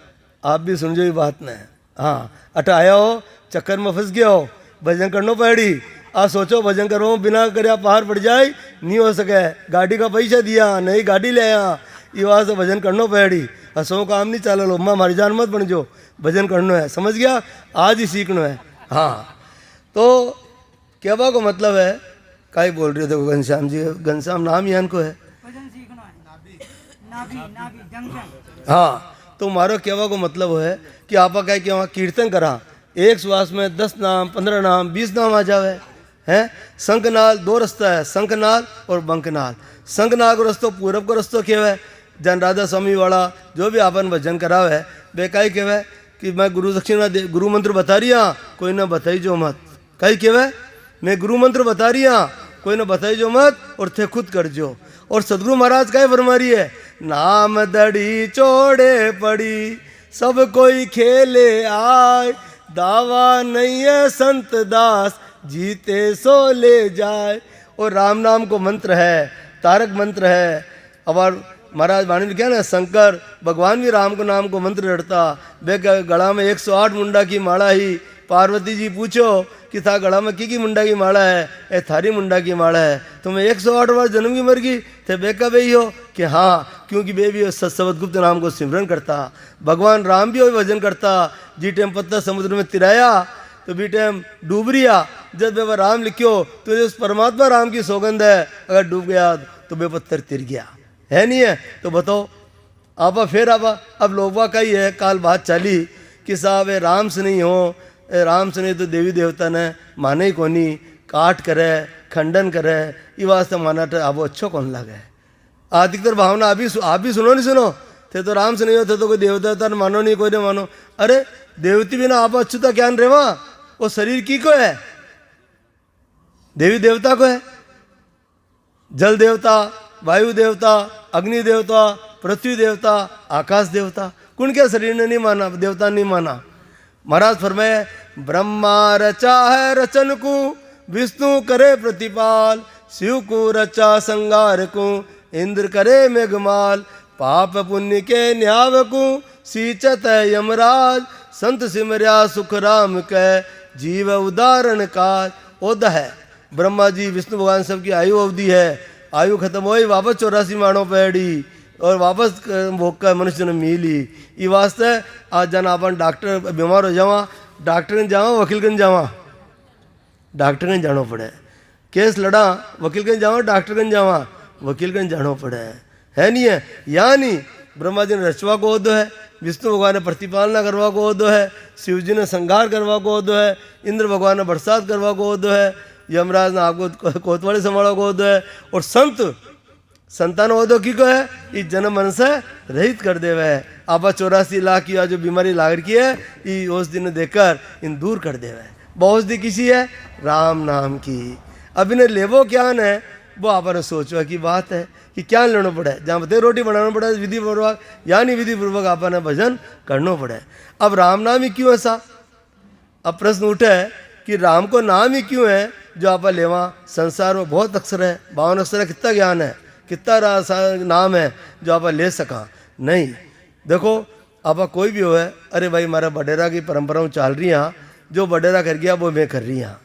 आप भी सुन जो ये बात ने। हाँ अट आया हो, चक्कर में फंस गया हो, भजन करना पड़ी। आप सोचो भजन करो बिना कर पार पड़ जाए, नहीं हो सके। गाड़ी का पैसा दिया, नई गाड़ी ले आया, ये वहाँ से भजन करना पड़ी। हंसो काम नहीं चाल लो, माँ मारी जान मत बन जो, भजन करना है, समझ गया? आज ही सीखना है। हाँ तो कहवा को मतलब है, काई बोल रहे हो? देखो घनश्याम जी, घनश्याम नाम ही इनको है। हाँ तो मारो कहवा को मतलब है कि आपा क्या कि वहाँ कीर्तन करा, एक श्वास में 10 नाम 15 नाम 20 नाम आ जावे हैं। शंखनाल दो रास्ता है, शंखनाल और बंकनाल। शंखनाल को रस्तो पूरब को रस्तो कहवे, जन राधा स्वामी वाला जो भी आपन भजन करावे वे काई कहवे कि मैं गुरु दक्षिणा दे, गुरु मंत्र बता रही हाँ, कोई ना बताई जो मत। कई कहवे मैं गुरु मंत्र बता रही हाँ, कोई ना बताई जो मत और थे खुद कर जो। और सदगुरु महाराज का फरमा रही है, नाम दड़ी चोड़े पड़ी सब कोई खेले आए, दावा नहीं है संत दास जीते सो ले जाए। और राम नाम को मंत्र है, तारक मंत्र है। अब महाराज वाणी ने क्या ना, शंकर भगवान भी राम को नाम को मंत्र रटता। वे गला में 108 मुंडा की माला ही। पार्वती जी पूछो कि था गला में की मुंडा की माला है? ए थारी मुंडा की माला है। तुम्हें 108 बार जन्म की मर गई थे बेका बे हो कि हाँ, क्योंकि बे भी सत्सवत गुप्त नाम को सिमरन करता। भगवान राम भी भजन करता। जी टाइम पत्ता समुद्र में तिराया तो बी टाइम डूब रिया, जब बे राम लिखो तो उस परमात्मा राम की सौगंध है, अगर डूब गया तो बे पत्थर तिर गया है, नहीं है? तो बताओ आपा फिर आपा अब लोगवा का ही है। काल बात चली कि साहब ये राम से नहीं हो, राम से नहीं तो देवी देवता ने माने ही कोनी, काट करे खंडन करे, ये वास्ते माना तो आप अच्छो कौन लगे। अधिकतर भावना आप भी सुनो नहीं सुनो थे तो राम से नहीं होते तो कोई देवता ने मानो नहीं, कोई नहीं मानो। अरे देवती बिना आप अछूता ज्ञान रेवा, वो शरीर की को है? देवी देवता को है। जल देवता, वायु देवता, अग्नि देवता, पृथ्वी देवता, आकाश देवता, कौन क्या शरीर ने नहीं माना, देवता नहीं माना। महाराज फरमाए, ब्रह्मा रचा है रचन को, विष्णु करे प्रतिपाल, शिव को रचा संगार को, इंद्र करे मेघमाल, पाप पुण्य के न्याव को सींचत है यमराज, संत सिमरिया सुख राम के जीव उदाहरण काज। ओद है ब्रह्मा जी विष्णु भगवान सबकी आयु अवधि है, आयु खत्म हो वापस 84 माणो पैड़ी और वापस भोग का मनुष्य ने मिली। ये वास्ते आज जन अपन डॉक्टर बीमार हो जावा, डॉक्टर ने जावा वकील कन जावा, डॉक्टर कन जानो पड़े। केस लड़ा वकील कन जावा, डॉक्टर कन जावा, वकील कन जानो पड़े। है नहीं है? या नहीं, ब्रह्मा जी ने रचवा को होदो है, विष्णु भगवान ने प्रतिपालना करवा को होदो है, शिव जी ने संहार करवा को होदो है, इंद्र भगवान ने बरसात करवा को होदो है, यमराज ने आपको कोतवाली संभाला को होदो है, और संतान होदो की को है इस जन्म मन से रहित कर देवे है। आप 84 लाख की जो बीमारी लाग रखी है ये औषधि ने देकर इन दूर कर देवे। वो औषधि किसी है? राम नाम की। अब इन्हें लेवो क्या है वो आपने सोचो की बात है कि क्या लेना पड़े। जहाँ बताए रोटी बनाना पड़े विधि पूर्वक, यानी विधि पूर्वक आपने भजन करना पड़े। अब राम नाम ही क्यों ऐसा? अब प्रश्न उठे कि राम को नाम ही क्यों है जो आप लेवा? संसार में बहुत अक्षर है, 52 अक्षर है, कितना ज्ञान है, कितना नाम है जो आप ले सका? नहीं। देखो आप कोई भी हो है, अरे भाई हमारा बडेरा की परंपराओं चल रही हैं, जो बडेरा कर गया वो मैं कर रही हाँ,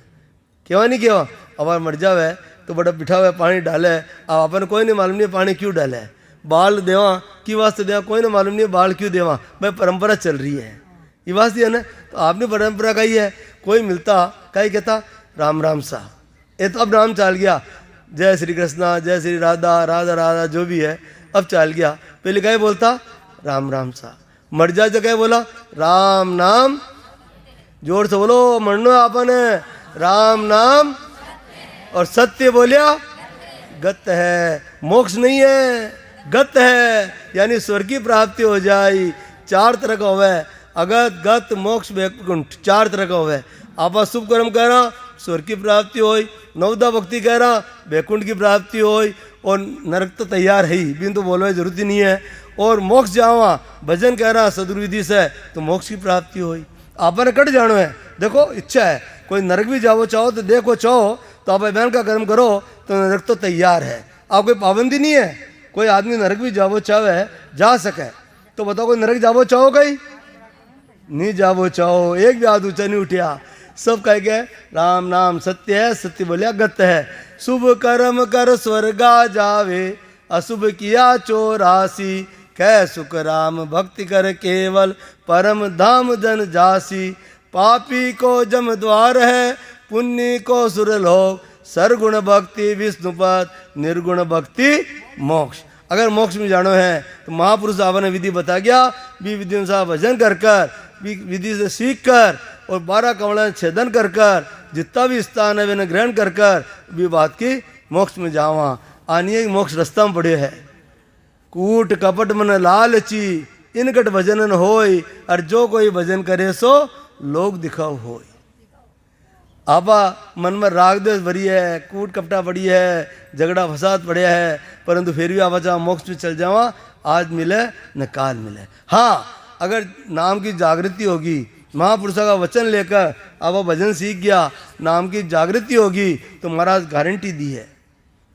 क्यों नहीं क्यों? अब मर जावे तो बड़ा बिठा हुआ पानी डाले, अब अपन कोई नहीं मालूम नहीं पानी क्यों डाले, बाल देवा की वास्ते देवा कोई नहीं मालूम नहीं, बाल क्यों देवा? भाई परंपरा चल रही है, ये वास्ते है ना। तो आपने परंपरा का ही है, कोई मिलता कहीं कहता राम राम सा, ये तो अब नाम चल गया, जय श्री कृष्णा, जय श्री राधा, राधा राधा जो भी है अब चल गया। पहले कहीं बोलता राम राम सा, मर जा जगह बोला राम नाम, जोर से बोलो मरनो आपन है, राम नाम और सत्य बोलिया गत है, मोक्ष नहीं है, गत है, यानी स्वर्ग की प्राप्ति हो जाए। 4 तरह का होवे, अगत गत मोक्ष वैकुंठ, 4 तरह का होवे। आप शुभ कर्म कह रहा स्वर्ग की प्राप्ति हो, नवदा भक्ति कह रहा वैकुंठ की प्राप्ति हो, और नरक तो तैयार है ही, बिन तो बोलने की जरूरत ही नहीं है। और मोक्ष जावा भजन कह रहा सदुर्विधि से तो मोक्ष की प्राप्ति हो। आपने कट जानो है, देखो इच्छा है कोई नरक भी जाओ चाहो तो देखो, चाहो तो आप बहन का कर्म करो तो नरक तो तैयार है। आप कोई पाबंदी नहीं है, कोई आदमी नरक भी जावो चाहे जा सके। तो बताओ कोई नरक जावो चाहो? कहीं नहीं जावो चाहो, एक भी हाथ ऊंचा नहीं उठिया, सब कह गए राम नाम सत्य है, सत्य बोलिया गत है। शुभ कर्म कर स्वर्गा जावे, अशुभ किया 84, कह सुख राम भक्ति कर केवल, परम धाम जन जासी। पापी को जम द्वार है, पुण्य को सुरलोक, सरगुण भक्ति विष्णुपद, निर्गुण भक्ति मोक्ष। अगर मोक्ष में जानो है तो महापुरुष आपने विधि बता गया, भी विधि अनुसार भजन कर कर, विधि से सीख कर और 12 कमला छेदन कर कर, जितना भी स्थान है वे ग्रहण कर कर भी बात की मोक्ष में जावा। आनिए मोक्ष रास्ता में पड़े है। कूट कपट मन लालची, इनकट भजन होय, और जो कोई भजन करे सो लोग दिखाओ होय। आपा मन में राग द्वेष भरी है, कूट कपटा पड़ी है, झगड़ा फसाद पड़े है, परंतु फिर भी आप चाहो मोक्ष में चल जावा, आज मिले न काल मिले। हाँ, अगर नाम की जागृति होगी, महापुरुषों का वचन लेकर आप भजन सीख गया, नाम की जागृति होगी तो महाराज गारंटी दी है।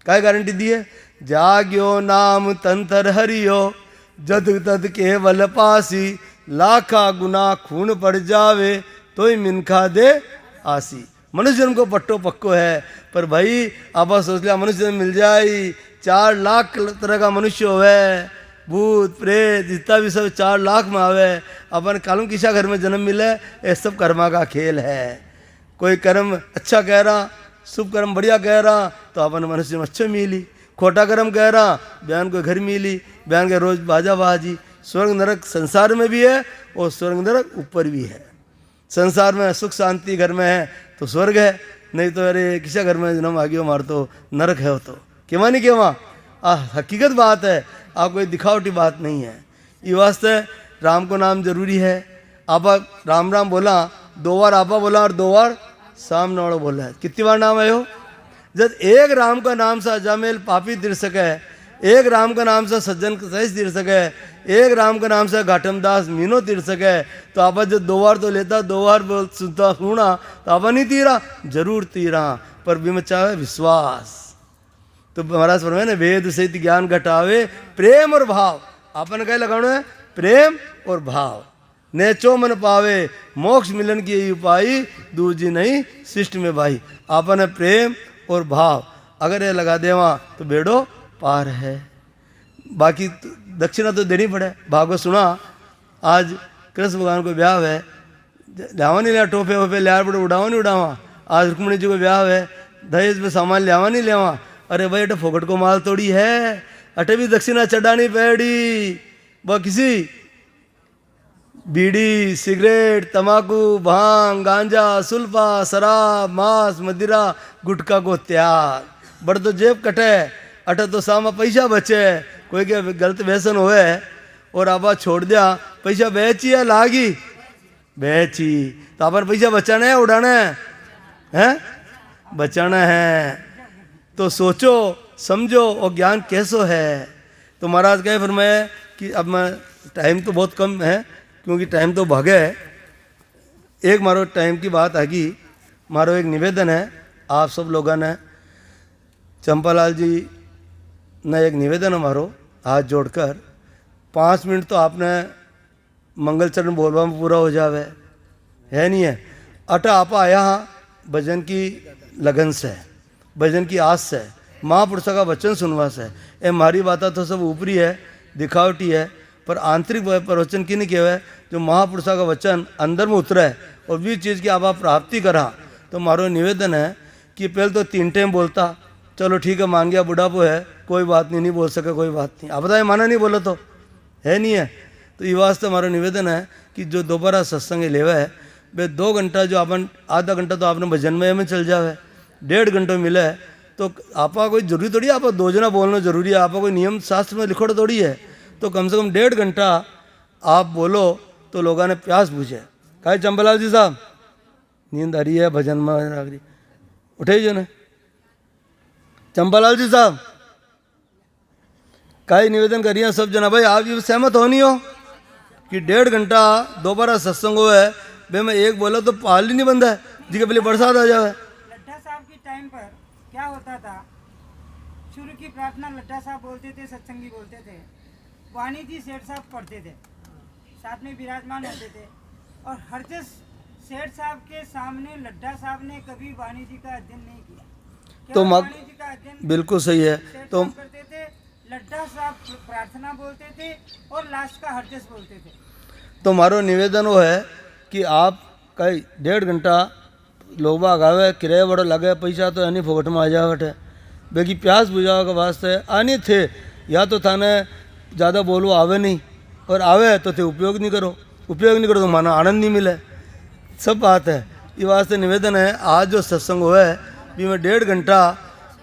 क्या गारंटी दी है? जाग्यो नाम तंत्र हरियो, जद तद केवल पासी, लाखा गुना खून पड़ जावे, तो ही मिनखा दे आसी। मनुष्य जन्म को पट्टो पक्को है, पर भाई आप सोच लिया मनुष्य जन्म मिल जाए, 4 लाख तरह का मनुष्य होवे, भूत प्रेत जितना भी सब 4 लाख में आवे। अपन कालू किसा घर में जन्म मिले, ये सब कर्मा का खेल है। कोई कर्म अच्छा कह रहा, शुभ कर्म बढ़िया कह रहा तो अपन मनुष्य में अच्छे मिली, खोटा कर्म कह रहा बयान को घर मिली, बयान के रोज बाजा बाजी। स्वर्ग नरक संसार में भी है और स्वर्ग नरक ऊपर भी है। संसार में सुख शांति घर में है तो स्वर्ग है, नहीं तो अरे किसी घर में जन्म आ गया मार तो नरक है। वो तो केवा नहीं केवा हकीकत बात है, आप कोई दिखावटी बात नहीं है। ये वास्ते राम को नाम जरूरी है। आप राम राम बोला 2 बार आपा बोला और 2 बार सामने वाला बोला है। कितनी बार नाम आयो? जब एक राम का नाम से अजामेल पापी तिर सके, एक राम का नाम से सज्जन सही तिर सके, एक राम का नाम से घाटमदास मीनो तिर सके, तो आप जब 2 बार तो लेता, 2 बार सुनता सुना तो आप नहीं तीरा, जरूर तीरा, पर भी में चाहे विश्वास। तो महाराज फरमाए ना, वेद सहित ज्ञान घटावे प्रेम और भाव। आपने कहीं लगाना है प्रेम और भाव, नेचो मन पावे, मोक्ष मिलन की यही उपाय, दूजी नहीं शिष्ट में भाई। आपने प्रेम और भाव अगर ये लगा देवा तो बेड़ो पार है। बाकी दक्षिणा तो देनी पड़े। भागवत सुना, आज कृष्ण भगवान को ब्याह है, लियावा नहीं लिया, टोपे वोपे लिया बड़े उड़ावा नहीं उड़ावा। आज रुक्मणी जी को ब्याह है, दहेज में सामान लियावा नहीं लियावा। अरे भाई अटे फोकट को माल तोड़ी है, अटे भी दक्षिणा चढ़ानी पड़ी। वह किसी बीड़ी, सिगरेट, तमाकू, भांग, गांजा, सुल्फा, शराब, मांस, मदिरा, गुटखा को त्याग। बड़ तो जेब कटे, अटे तो सामा पैसा बचे। कोई के गलत व्यसन होए और आप छोड़ दिया, पैसा बेची है लागी बेची, तो अपन पैसा बचाना है उड़ाना है, बचाना है। तो सोचो समझो और ज्ञान कैसो है। तो महाराज कहे फिर मैं कि अब मैं टाइम तो बहुत कम है क्योंकि टाइम तो भागे है। एक मारो टाइम की बात आगी, मारो एक निवेदन है आप सब लोगों ने, चंपालाल जी ने एक निवेदन है मारो, हाथ जोड़कर 5 मिनट तो आपने मंगल चरण बोलवा में पूरा हो जावे, है नहीं है। अटा आप आया भजन की लगन से, भजन की आस से, महापुरुषों का वचन सुनवा से। ये मारी बात तो सब ऊपरी है, दिखावटी है, पर आंतरिक प्रवचन की नहीं कहवा, जो महापुरुषों का वचन अंदर में उतरा है और भी चीज़ की आप प्राप्ति करा। तो मारो निवेदन है कि पहले तो 3 टाइम बोलता, चलो ठीक है मान गया, बुढ़ापो है, कोई बात नहीं, नहीं बोल सके कोई बात नहीं, आप बताए माना नहीं बोला तो है नहीं है। तो ये वास्ते हमारा निवेदन है कि जो दोबारा सत्संग लेवा है वे 2 घंटा जो अपन आधा घंटा तो आपने भजन में चल जावे, 1.5 घंटे मिले तो आपा कोई जरूरी थोड़ी है, आप 2 जना बोलना जरूरी है, आपका कोई नियम शास्त्र में लिखोड़ थोड़ी है। तो कम से कम 1.5 घंटा आप बोलो तो लोगों ने प्यास बुझे। कहे चंपालाल जी साहब नींद आ रही है, भजन में आ रही, उठे जो ने चंपालाल जी साहब काई निवेदन करिए सब जना। भाई आप ये सहमत हो नहीं हो कि 1.5 घंटा दोबारा सत्संग हो है, भाई मैं एक बोला तो पाल ही नहीं बंदा है जी के पहले बरसात आ जाए। लड्ढा साहब की टाइम पर क्या होता था, शुरू की प्रार्थना लड्ढा साहब बोलते थे, सत्संगी बोलते थे, वाणी जी सेठ साहब पढ़ते थे, साथ में विराजमान होते थे। और हरजस सेठ साहब के सामने लड्ढा साहब ने कभी वाणी जी का अध्ययन नहीं किया। तो वाणी जी का अध्ययन बिल्कुल सही है। तो करते थे, लड्ढा साहब प्रार्थना बोलते थे और लास्ट का हरजस बोलते थे। तो मारो निवेदन वो है कि आप कई 1.5 घंटा लोग बाग आवे, किराया बड़ा लगे, पैसा तो यानी फोकट में आ जावट है, बेकी प्यास बुझावा के वास्ते आनी थे, या तो थाने ज़्यादा बोलो आवे नहीं, और आवे तो थे उपयोग नहीं करो, उपयोग नहीं करो तो माना आनंद नहीं मिले, सब बात है। ये वास्ते निवेदन है आज जो सत्संग हुआ है भी मैं 1.5 घंटा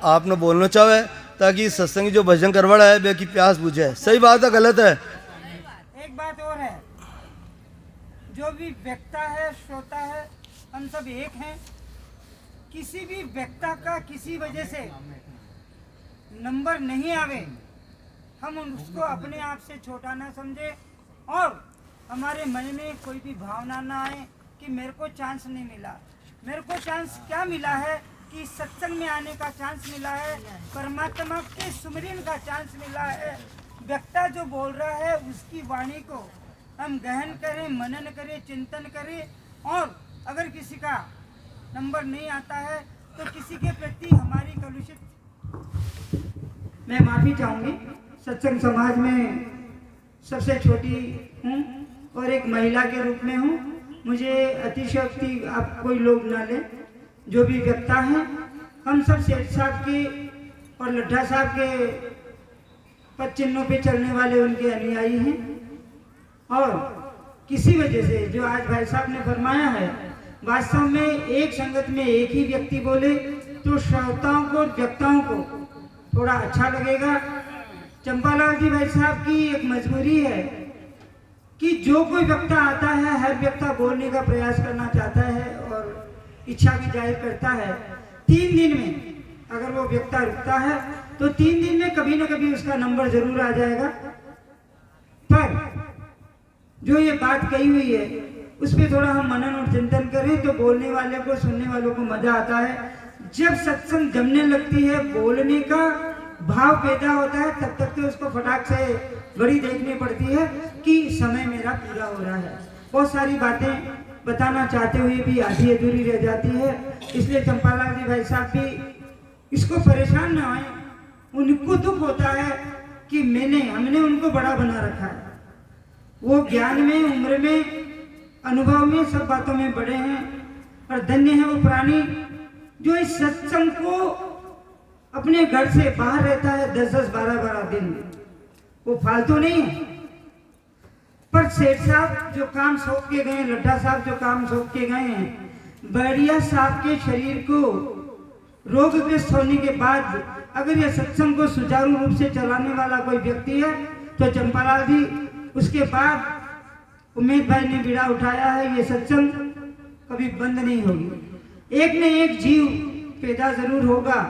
आपने बोलना चाहे ताकि सत्संग जो भजन करवाड़ा है बेकी प्यास बुझे। सही बात है गलत है? एक बात और है, जो भी व्यक्ता है श्रोता है हम सब एक हैं। किसी भी व्यक्ता का किसी वजह से नंबर नहीं आवे, हम उसको अपने आप से छोटा ना समझे और हमारे मन में कोई भी भावना ना आए कि मेरे को चांस नहीं मिला। मेरे को चांस क्या मिला है कि सत्संग में आने का चांस मिला है, परमात्मा के सुमिरन का चांस मिला है। व्यक्ता जो बोल रहा है उसकी वाणी को हम गहन करें, मनन करें, चिंतन करें। और अगर किसी का नंबर नहीं आता है तो किसी के प्रति हमारी कलुषित, मैं माफ़ी चाहूँगी, सत्संग समाज में सबसे छोटी हूँ और एक महिला के रूप में हूँ। मुझे अतिशयोक्ति आप कोई लोग ना लें। जो भी व्यक्ता हैं हम सब सेठ साहब के और लड्ढा साहब के पद चिन्हों पे चलने वाले उनके अनुयायी हैं। और किसी वजह से जो आज भाई साहब ने फरमाया है, वास्तव में एक संगत में एक ही व्यक्ति बोले तो श्रोताओं को व्यक्ताओं को थोड़ा अच्छा लगेगा। चंपालाल जी भाई साहब की एक मजबूरी है कि जो कोई व्यक्ता आता है हर व्यक्ता बोलने का प्रयास करना चाहता है और इच्छा भी जाहिर करता है। 3 दिन में अगर वो व्यक्ता रुकता है तो 3 दिन में कभी ना कभी उसका नंबर जरूर आ जाएगा। पर जो ये बात कही हुई है उस पर थोड़ा हम मनन और चिंतन करें तो बोलने वाले को, सुनने वालों को मजा आता है। जब सत्संग जमने लगती है, बोलने का भाव पैदा होता है, तब तक तो उसको फटाक से बड़ी देखनी पड़ती है कि समय मेरा पूरा हो रहा है। बहुत सारी बातें बताना चाहते हुए भी आधी अधूरी रह जाती है। इसलिए चंपालाल जी भाई साहब भी इसको परेशान ना आए। उनको दुख होता है कि हमने उनको बड़ा बना रखा है। वो ज्ञान में, उम्र में, अनुभव में, सब बातों में बड़े हैं। और धन्य है वो प्राणी जो इस सत्संग को अपने घर से बाहर रहता है 10-10, 12-12 दिन। वो फालतू नहीं है। पर सेठ साहब जो काम सौंप के गए, लड्ढा साहब जो काम सौंप के गए हैं, बढ़िया साहब के शरीर को रोगग्रस्त होने के बाद अगर यह सत्संग को सुचारू रूप से चलाने वाला कोई व्यक्ति है तो चंपालाल जी, उसके बाद उमेद भाई ने बीड़ा उठाया है। ये सत्संग कभी बंद नहीं होगी। एक न एक जीव पैदा जरूर होगा,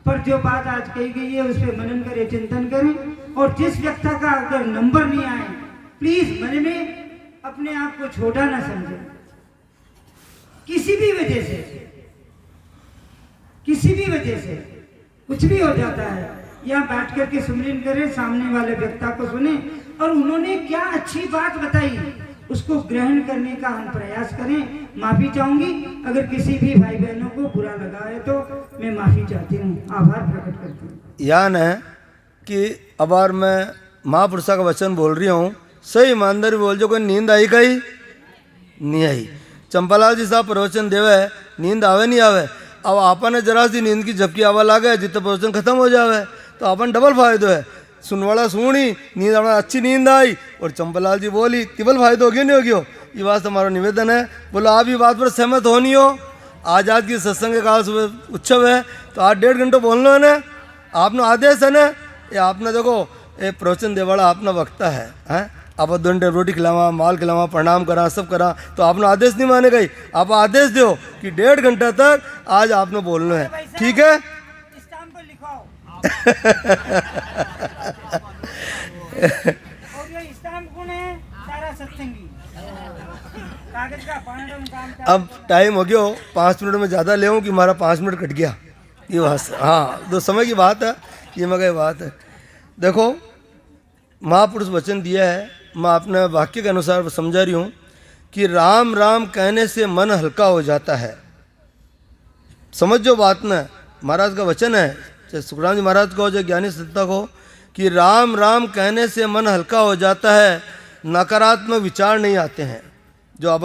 पर जो बात आज कही गई है उस पर मनन करें, चिंतन करें। और जिस व्यक्ति का अगर नंबर नहीं आए, प्लीज मन में अपने आप को छोटा ना समझे। किसी भी वजह से कुछ भी हो जाता है, यहाँ बैठ करके सुमिरन करें, सामने वाले व्यक्ति को सुने और उन्होंने क्या अच्छी बात बताई उसको ग्रहण करने का हम प्रयास करें। माफी चाहूंगी अगर किसी भी भाई बहनों को बुरा लगा है तो मैं माफी चाहती हूँ, आभार प्रकट करती हूँ। यान है कि अब बार मैं महापुरुषा का वचन बोल रही हूँ, सही ईमानदारी बोल जो, कोई नींद आई कहीं नहीं आई। चंपालाल जी साहब प्रवचन देवे, नींद आवे नहीं आवे। अब आपन ने जरा सी नींद की झपकी आवा लागे जितना प्रवचन खत्म हो जावे तो अपन डबल फायदो है। सुनवाड़ा सुनी, नींद आना अच्छी नींद आई और चंपालाल जी बोली, तिबल फायदो हो गया नहीं हो गया। ये बात हमारा निवेदन है। बोलो आप ये बात पर सहमत हो नहीं हो? आज की सत्संग के काल सुबह उत्सव है तो आज 1.5 घंटे बोलना है ना, आपने आदेश है ना। ये आपने देखो ये प्रवचन देवाड़ा अपना वक्ता है, हैं? आप 2 घंटे रोटी खिलावा, माल खिलावा, प्रणाम करा, सब करा, तो आपने आदेश नहीं माने गई। आप आदेश दो कि 1.5 घंटा तक आज आपने बोलना है, ठीक है? स्टाम्प पर लिखाओ। और ये स्टाम्प कौन है? सारा सत्संगी। कागज का काम। अब टाइम हो गया, 5 मिनट में ज़्यादा ले कि हमारा 5 मिनट कट गया। ये बात हाँ, तो समय की बात है, ये मगर बात है। देखो महापुरुष वचन दिया है, मैं अपने वाक्य के अनुसार समझा रही हूँ कि राम राम कहने से मन हल्का हो जाता है। समझो बात न, महाराज का वचन है, चाहे सुखराम जी महाराज को, चाहे ज्ञानी सत्ता को, कि राम राम कहने से मन हल्का हो जाता है, नकारात्मक विचार नहीं आते हैं। जो अब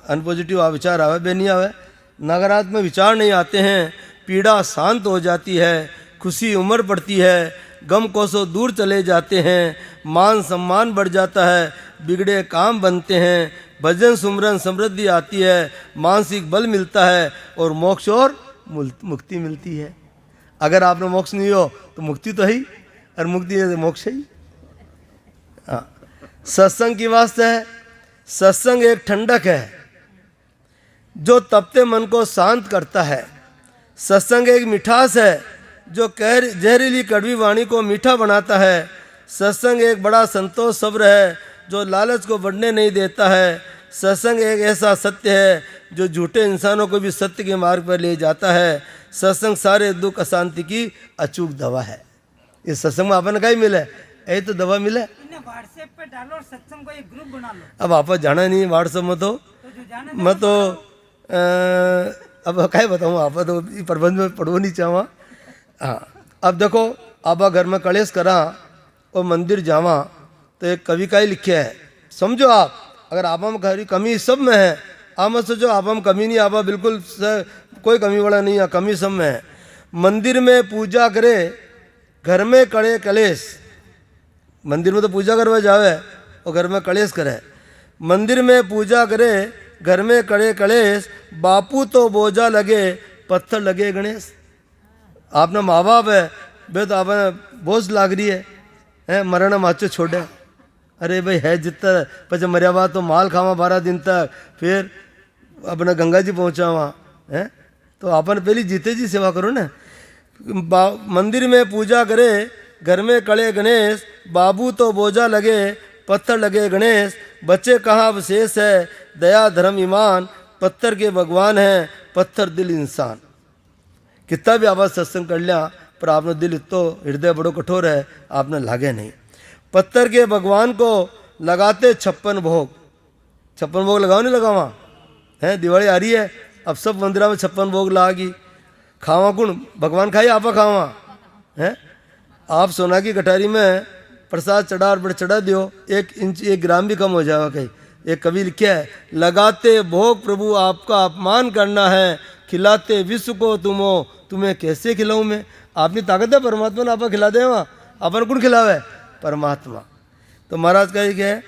अनपॉजिटिव विचार आवे बे नहीं आवे, नकारात्मक विचार नहीं आते हैं, पीड़ा शांत हो जाती है, खुशी उम्र पड़ती है, गम कोसों दूर चले जाते हैं, मान सम्मान बढ़ जाता है, बिगड़े काम बनते हैं, भजन सुमरन समृद्धि आती है, मानसिक बल मिलता है और मोक्ष और मुक्ति मिलती है। अगर आपने मोक्ष नहीं हो तो मुक्ति तो है ही, और मुक्ति है तो मोक्ष है ही। हाँ, सत्संग की वास्ते है। सत्संग एक ठंडक है जो तपते मन को शांत करता है। सत्संग एक मिठास है जो जहरीली कड़वी वाणी को मीठा बनाता है। सत्संग एक बड़ा संतोष सब्र है जो लालच को बढ़ने नहीं देता है। सत्संग एक ऐसा सत्य है जो झूठे इंसानों को भी सत्य के मार्ग पर ले जाता है। सत्संग सारे दुख अशांति की अचूक दवा है। इस सत्संग में अपन का ही मिले, यही तो दवा मिले। व्हाट्सएप पे डालो और सत्संग को एक ग्रुप बना लो। अब आप जाना नहीं व्हाट्सएप में तो मैं तो अब क्या बताऊँ, आप तो प्रबंध में पढ़ो नहीं चाहवा। हाँ, अब देखो आप घर में कलेश करा और मंदिर जावा तो एक कवि का ही लिखे है। समझो आप, अगर आप हम कमी सब में है, आप मत सोचो आप हम कमी नहीं, आप बिल्कुल कोई कमी वाला नहीं है, कमी सब में है। मंदिर में पूजा करे, घर में करे कलेश। मंदिर में तो पूजा करवा जावे और घर में कलेश करे। मंदिर में पूजा करे, घर में करे कलेश, बापू तो बोझा लगे, पत्थर लगे गणेश। आपने माँ बाप है, बे तो आपने बोझ लाग रही है मरण माचो छोड़े। अरे भाई है जितना पचे मरिया बाद तो माल खावा 12 दिन तक, फिर अपने गंगा जी पहुँचावा है, तो आपने पहली जीते जी सेवा करो ना। मंदिर में पूजा करे, घर में कड़े गणेश, बाबू तो बोझा लगे, पत्थर लगे गणेश। बच्चे कहाँ विशेष है, दया धर्म ईमान, पत्थर के भगवान हैं, पत्थर दिल इंसान। कितना भी आवाज़ सत्संग कर लिया पर आपने दिल इतो हृदय बड़ो कठोर है, आपने लागे नहीं। पत्थर के भगवान को लगाते 56 भोग। 56 भोग लगाओ नहीं लगावा है, दिवाली आ रही है, अब सब मंदिरा में 56 भोग लागी। खावा कौन? भगवान खाई आपा खावा है। आप सोना की कटारी में प्रसाद चढ़ा और बड़ चढ़ा दियो, 1 इंच 1 ग्राम भी कम हो जाएगा कहीं। एक कवि लिखा है, लगाते भोग प्रभु आपका अपमान करना है, खिलाते विश्व को तुमो तुम्हें कैसे खिलाऊं मैं। आपनी ताकत है परमात्मा ने आपको खिला दे, वहाँ अपन कौन खिलावे? परमात्मा। तो महाराज का क्या है,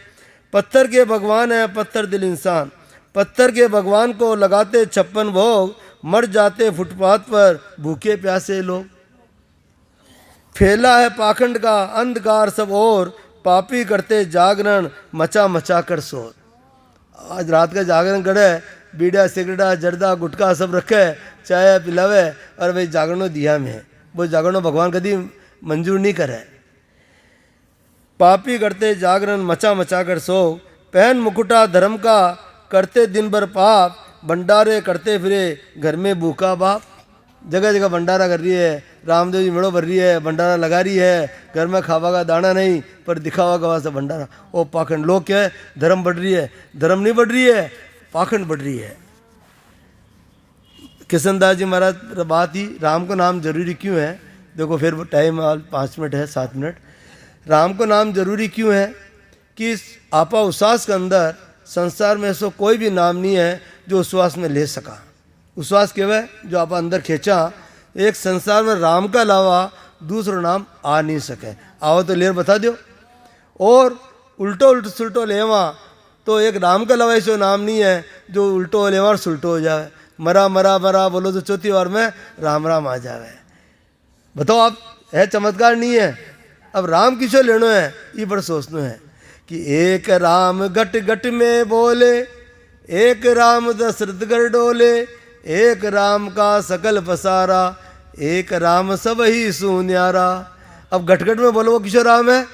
पत्थर के भगवान है पत्थर दिल इंसान, पत्थर के भगवान को लगाते 56 भोग, मर जाते फुटपाथ पर भूखे प्यासे लोग। फैला है पाखंड का अंधकार सब और, पापी करते जागरण मचा मचा कर शोर। आज रात का जागरण करे, बीड़ा सिगरेटा जर्दा गुटखा सब रखे, चाय पिलावे, और भाई जागरणों दिया में, वो जागरणों भगवान कभी मंजूर नहीं करे। पापी करते जागरण मचा मचा कर सो, पहन मुकुटा धर्म का करते दिन भर पाप, भंडारे करते फिरे घर में भूखा बाप। जगह जगह भंडारा कर रही है, रामदेव जी मेड़ो भर रही है, भंडारा लगा रही है, घर में खावा का दाना नहीं पर दिखावा गवा से भंडारा। ओ पाखंड लोग क्या है, धर्म बढ़ रही है, धर्म नहीं बढ़ रही है, पाखंड बढ़ रही है। किशनदास जी महाराज बात ही, राम को नाम जरूरी क्यों है? देखो फिर टाइम 5 मिनट है, 7 मिनट। राम को नाम जरूरी क्यों है कि आपा उश्वास के अंदर संसार में ऐसा कोई भी नाम नहीं है जो उश्वास में ले सका। उश्वास केवल जो आप अंदर खींचा, एक संसार में राम का अलावा दूसरा नाम आ नहीं सके। आओ तो लेर बता दो। और उल्टो उल्टो सुलटो लेवा तो एक राम का अलावा ऐसा नाम नहीं है जो उल्टो लेवा और सुलटो हो जाए। मरा मरा मरा बोलो तो चौथी बार में राम राम आ जावे। बताओ आप, है चमत्कार नहीं है? अब राम किसो लेनो है, ये बड़ा सोचना है कि एक राम घट घट में बोले, एक राम दशरथ गढ़ डोले, एक राम का सकल पसारा, एक राम सब ही सुन्यारा। अब घट घट में बोलो वो किसो राम है?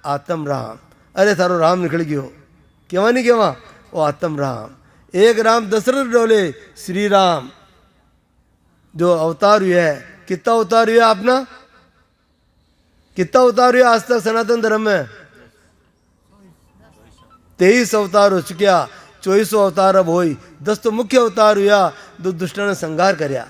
आत्म राम। अरे थारो राम निकल गयो, केवा नहीं केवा, वो आत्म राम। एक राम दशरथ डोले, श्री राम जो अवतार हुआ है, कितना अवतार हुआ अपना? कितना अवतार हुआ आज तक सनातन धर्म में? 23 अवतार हो चुकिया, 24 अवतार अब होई। 10 तो मुख्य अवतार हुआ, दो दुष्टों ने संहार करया।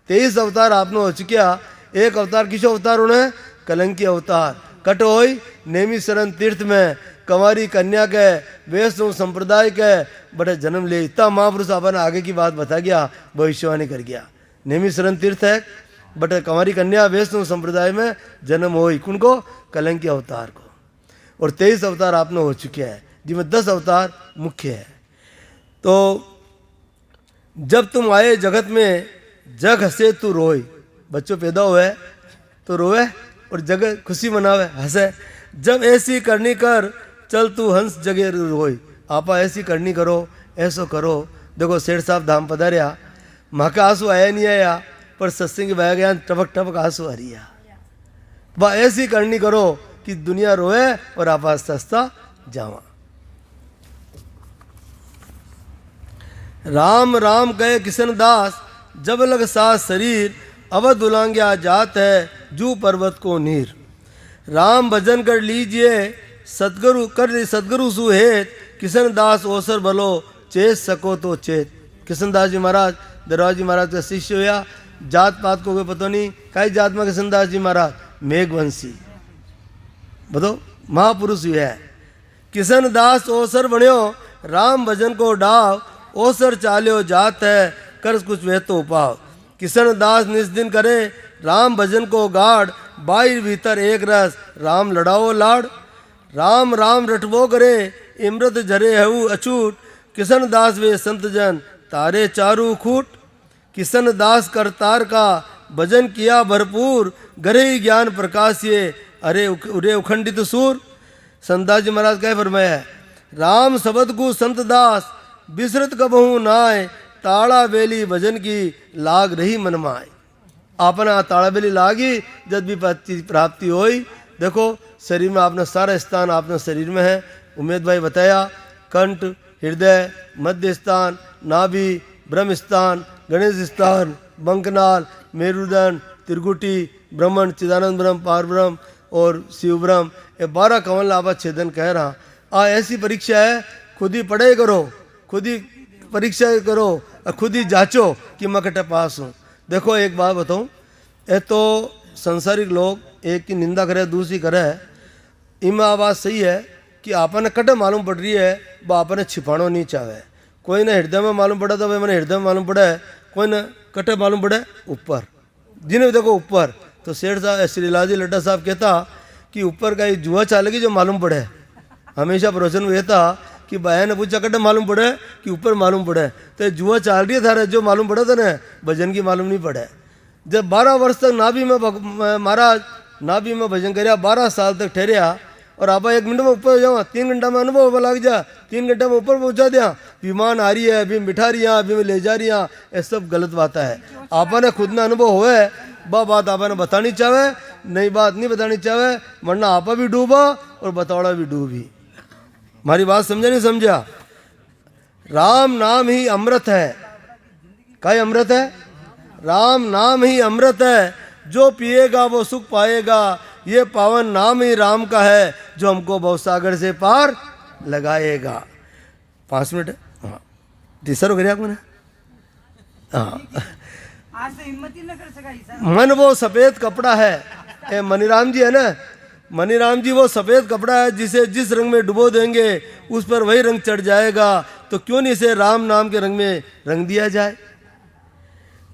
23 अवतार आपने हो चुकिया। एक अवतार किसो अवतार होने? कलंकी अवतार। कट होई नेमी शरण तीर्थ में कंवारी कन्या के वैष्णव संप्रदाय के बड़े जन्म ले। इतना महापुरुष आपने आगे की बात बता गया, भविष्यवाणी कर गया। नेमी शरण तीर्थ है बट कंवारी कन्या वैष्णव संप्रदाय में जन्म होई, कुनको? कलंकी अवतार को। और 23 अवतार आपने हो चुके हैं, जिसमें 10 अवतार मुख्य है। तो जब तुम आए जगत में जग हंसे तू रोए। बच्चों पैदा हुए तो रोए और जग खुशी मनावे, हंसे। जब ऐसी करनी कर चल तू हंस जगे रोए। आपा ऐसी करनी करो, ऐसो करो। देखो सेठ साहब धाम पधारिया, माँ का आंसू आया नहीं आया, पर सत्संग बह गया टपक टपक आंसू आ रिया। वह ऐसी करनी करो कि दुनिया रोए और आप हंसता हंसता जावा। राम राम कहे किशन दास, जब लग सास शरीर, अवध उलांग्या जात है जू पर्वत को नीर। राम भजन कर लीजिए सतगुरु कर सतगुरु सुहेत, किशन दास ओसर भलो चेत सको तो चेत। किशन दास जी महाराज दरबार जी महाराज का शिष्य हुआ। जात पात को कोई पता नहीं, कई जात में किशन दास जी महाराज मेघवंशी, बताओ महापुरुष हुआ है। किशन दास ओसर बण्यो राम भजन को डाव, ओसर चाल्यो जात है कर कुछ वे तो पाव। किशन दास निस दिन करे राम भजन को गाड़, बाहर भीतर एक रस राम लड़ाओ लाड़। राम राम रटबो करे इमृत झरे हऊ अछूट, किशन दास वे संत जन तारे चारू खूट। किशन दास करतार का भजन किया भरपूर, गरे ही ज्ञान प्रकाशिये अरे उरे उखंडित सूर। संतदास जी महाराज कह फरमाया है, राम शब्द को संत दास बिसरत कबहू नाय, ताड़ा बेली भजन की लाग रही मन माय। अपना ताड़ा बेली लागी जब भी प्राप्ति होई। देखो शरीर में अपना सारा स्थान अपना शरीर में है। उमेद भाई बताया, कंठ, हृदय, मध्य स्थान, नाभि, ब्रह्म स्थान, गणेश स्थान, बंकनाल, मेरुदंड, त्रिकुटी, ब्रह्मण, चिदानंद ब्रह्म, पार ब्रह्म और शिव ब्रह्म, ये 12 कमल लाभा छेदन कह रहा। ऐसी परीक्षा है, खुद ही पढ़ाई करो, खुद ही परीक्षा करो और खुद ही जांचो कि मैं कटे पास हूँ। देखो एक बात बताऊँ, ये तो संसारिक लोग एक की निंदा करे दूसरी करे, इनमें आवाज़ सही है कि आपने कटे मालूम पड़ रही है, वो आपने छिपाणो नहीं चाहे। कोई ने हृदय में मालूम पड़ा तो भाई मैंने हृदय में मालूम पड़ा है, कोई ने कटे मालूम पड़े ऊपर, जिन्हें देखो ऊपर। तो सेठ साहब श्री लालजी लड्डा साहब कहता कि ऊपर का ये जुआ चालेगी जो मालूम पड़े। हमेशा प्रवचन में था कि बहन ने पूछा कटे मालूम पड़े कि ऊपर मालूम पड़े, तो जुआ चाल रही है थारे, जो मालूम पड़ा था ना भजन की मालूम नहीं पड़े। जब 12 वर्ष तक नाभि में महाराज नाभि में भजन कराया, 12 साल तक ठहरिया, और आप 1 मिनट में ऊपर हो जाओ, 3 घंटा में अनुभव लग जा, 3 घंटे में ऊपर पहुंचा दिया, विमान आ रही है, अभी बिठा रही है, अभी ले जा रही है, ये सब गलत बात है। आपने खुद में अनुभव होए, वह बात आपने बतानी चाहे, नई बात नहीं बतानी चाहे, वरना आपा भी डूबा और बतावड़ा भी डूबी। हमारी बात समझा नहीं समझा? राम नाम ही अमृत है। क्या अमृत है? राम नाम ही अमृत है, जो पिएगा वो सुख पाएगा, ये पावन नाम ही राम का है, जो हमको भवसागर से पार लगाएगा। 5 मिनट है, हाँ तीसरा हो गया आपने। हाँ, आज तो हिम्मत ही न कर सका ईसा। मन वो सफ़ेद कपड़ा है, ये मनीराम जी है ना, मनीराम जी वो सफ़ेद कपड़ा है, जिसे जिस रंग में डुबो देंगे उस पर वही रंग चढ़ जाएगा। तो क्यों नहीं इसे राम नाम के रंग में रंग दिया जाए।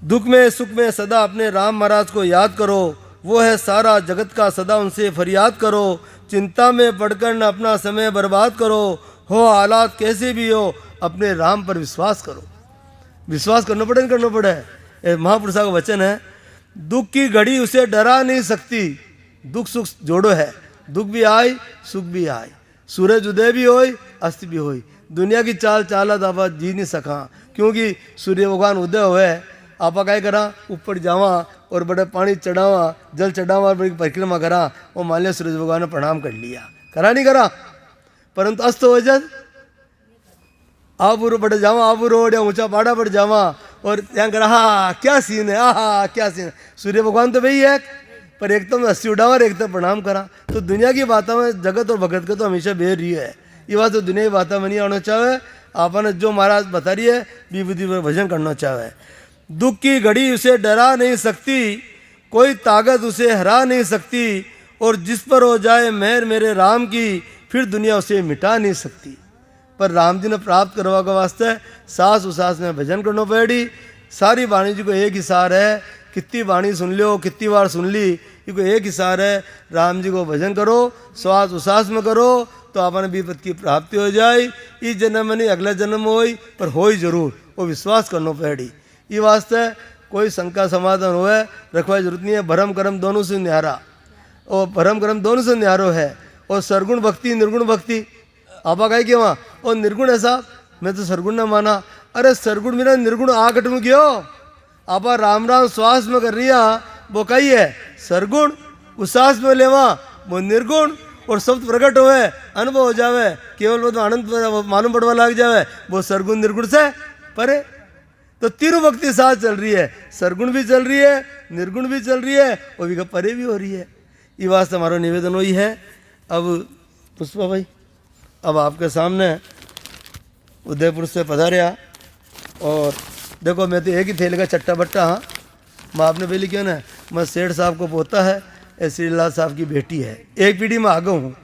दुख में सुख में सदा अपने राम महाराज को याद करो, वो है सारा जगत का, सदा उनसे फरियाद करो। चिंता में पड़कर न अपना समय बर्बाद करो, हो हालात कैसे भी हो अपने राम पर विश्वास करो। विश्वास करना पड़े, नहीं करना पड़े। महापुरुषा का वचन है, दुख की घड़ी उसे डरा नहीं सकती। दुख सुख जोड़ो है, दुख भी आए सुख भी आए, सूरज उदय भी होई अस्त भी होई। दुनिया की चाल चालत आप जी नहीं सका, क्योंकि सूर्य भगवान उदय हुए, आप क्या करा ऊपर जावा और बड़े पानी चढ़ावा, जल चढ़ावा और बड़ी परिक्रमा करा, वो मान लिया सूरज भगवान ने प्रणाम कर लिया, करा नहीं करा। परंतु अस्त हो जब आबूरो बढ़ जावा, आबूरो या ऊंचा पहाड़ा बढ़ जावा और यहाँ करा हाँ क्या सीन है, हाँ क्या सीन है। सूर्य भगवान तो वही है, पर एक तो हंसी उड़ावा और एक तो प्रणाम करा। तो दुनिया की बातों में जगत और भगत का तो हमेशा बेर रही है, ये बात तो दुनिया की बातों में नहीं आना चाहे। आपने जो महाराज बता रही है विभूति पर भजन करना चाहे। दुख की घड़ी उसे डरा नहीं सकती, कोई ताकत उसे हरा नहीं सकती, और जिस पर हो जाए मेहर मेरे राम की, फिर दुनिया उसे मिटा नहीं सकती। पर राम जी ने प्राप्त करवा के वास्ते सास उसास में भजन करना पड़ी। सारी वाणी जी को एक ही सार है, कितनी वाणी सुन लो कितनी बार सुन ली, ये को एक ही सार है, राम जी को भजन करो, श्वास उसास में करो, तो आपने विपत की प्राप्ति हो जाए। इस जन्म में नहीं अगला जन्म हो, पर हो ही जरूर, वो विश्वास करना पड़ी। ये वास्ते कोई शंका समाधान हुए रखवा जरूरत नहीं है। भरम कर्म दोनों से न्यारा, और भरम कर्म दोनों से न्यारो है। और सरगुण भक्ति निर्गुण भक्ति आपा कहे कि वहाँ और निर्गुण है साहब, मैं तो सरगुण ना माना। अरे सरगुण मेरा निर्गुण आकट में क्यों, आपा राम राम श्वास में कर रही वो कही है सरगुण, उसास में लेवा वो निर्गुण, और शब्द प्रकट होवे अनुभव हो जावे, केवल वो तो आनंद मालूम पड़वा लग जावे, वो सरगुण निर्गुण से परे। तो तीनों भक्ति साथ चल रही है, सरगुण भी चल रही है, निर्गुण भी चल रही है, और भी परे भी हो रही है। ये वास्ते हमारा निवेदन वही है। अब पुष्पा भाई, अब आपके सामने उदयपुर से पधारिया, और देखो मैं तो एक ही थैले का चट्टा बट्टा, हाँ मैं आपने पहले क्यों ना, मैं सेठ साहब को पोता है, श्री लाल साहब की बेटी है, एक पीढ़ी में आगे हूँ।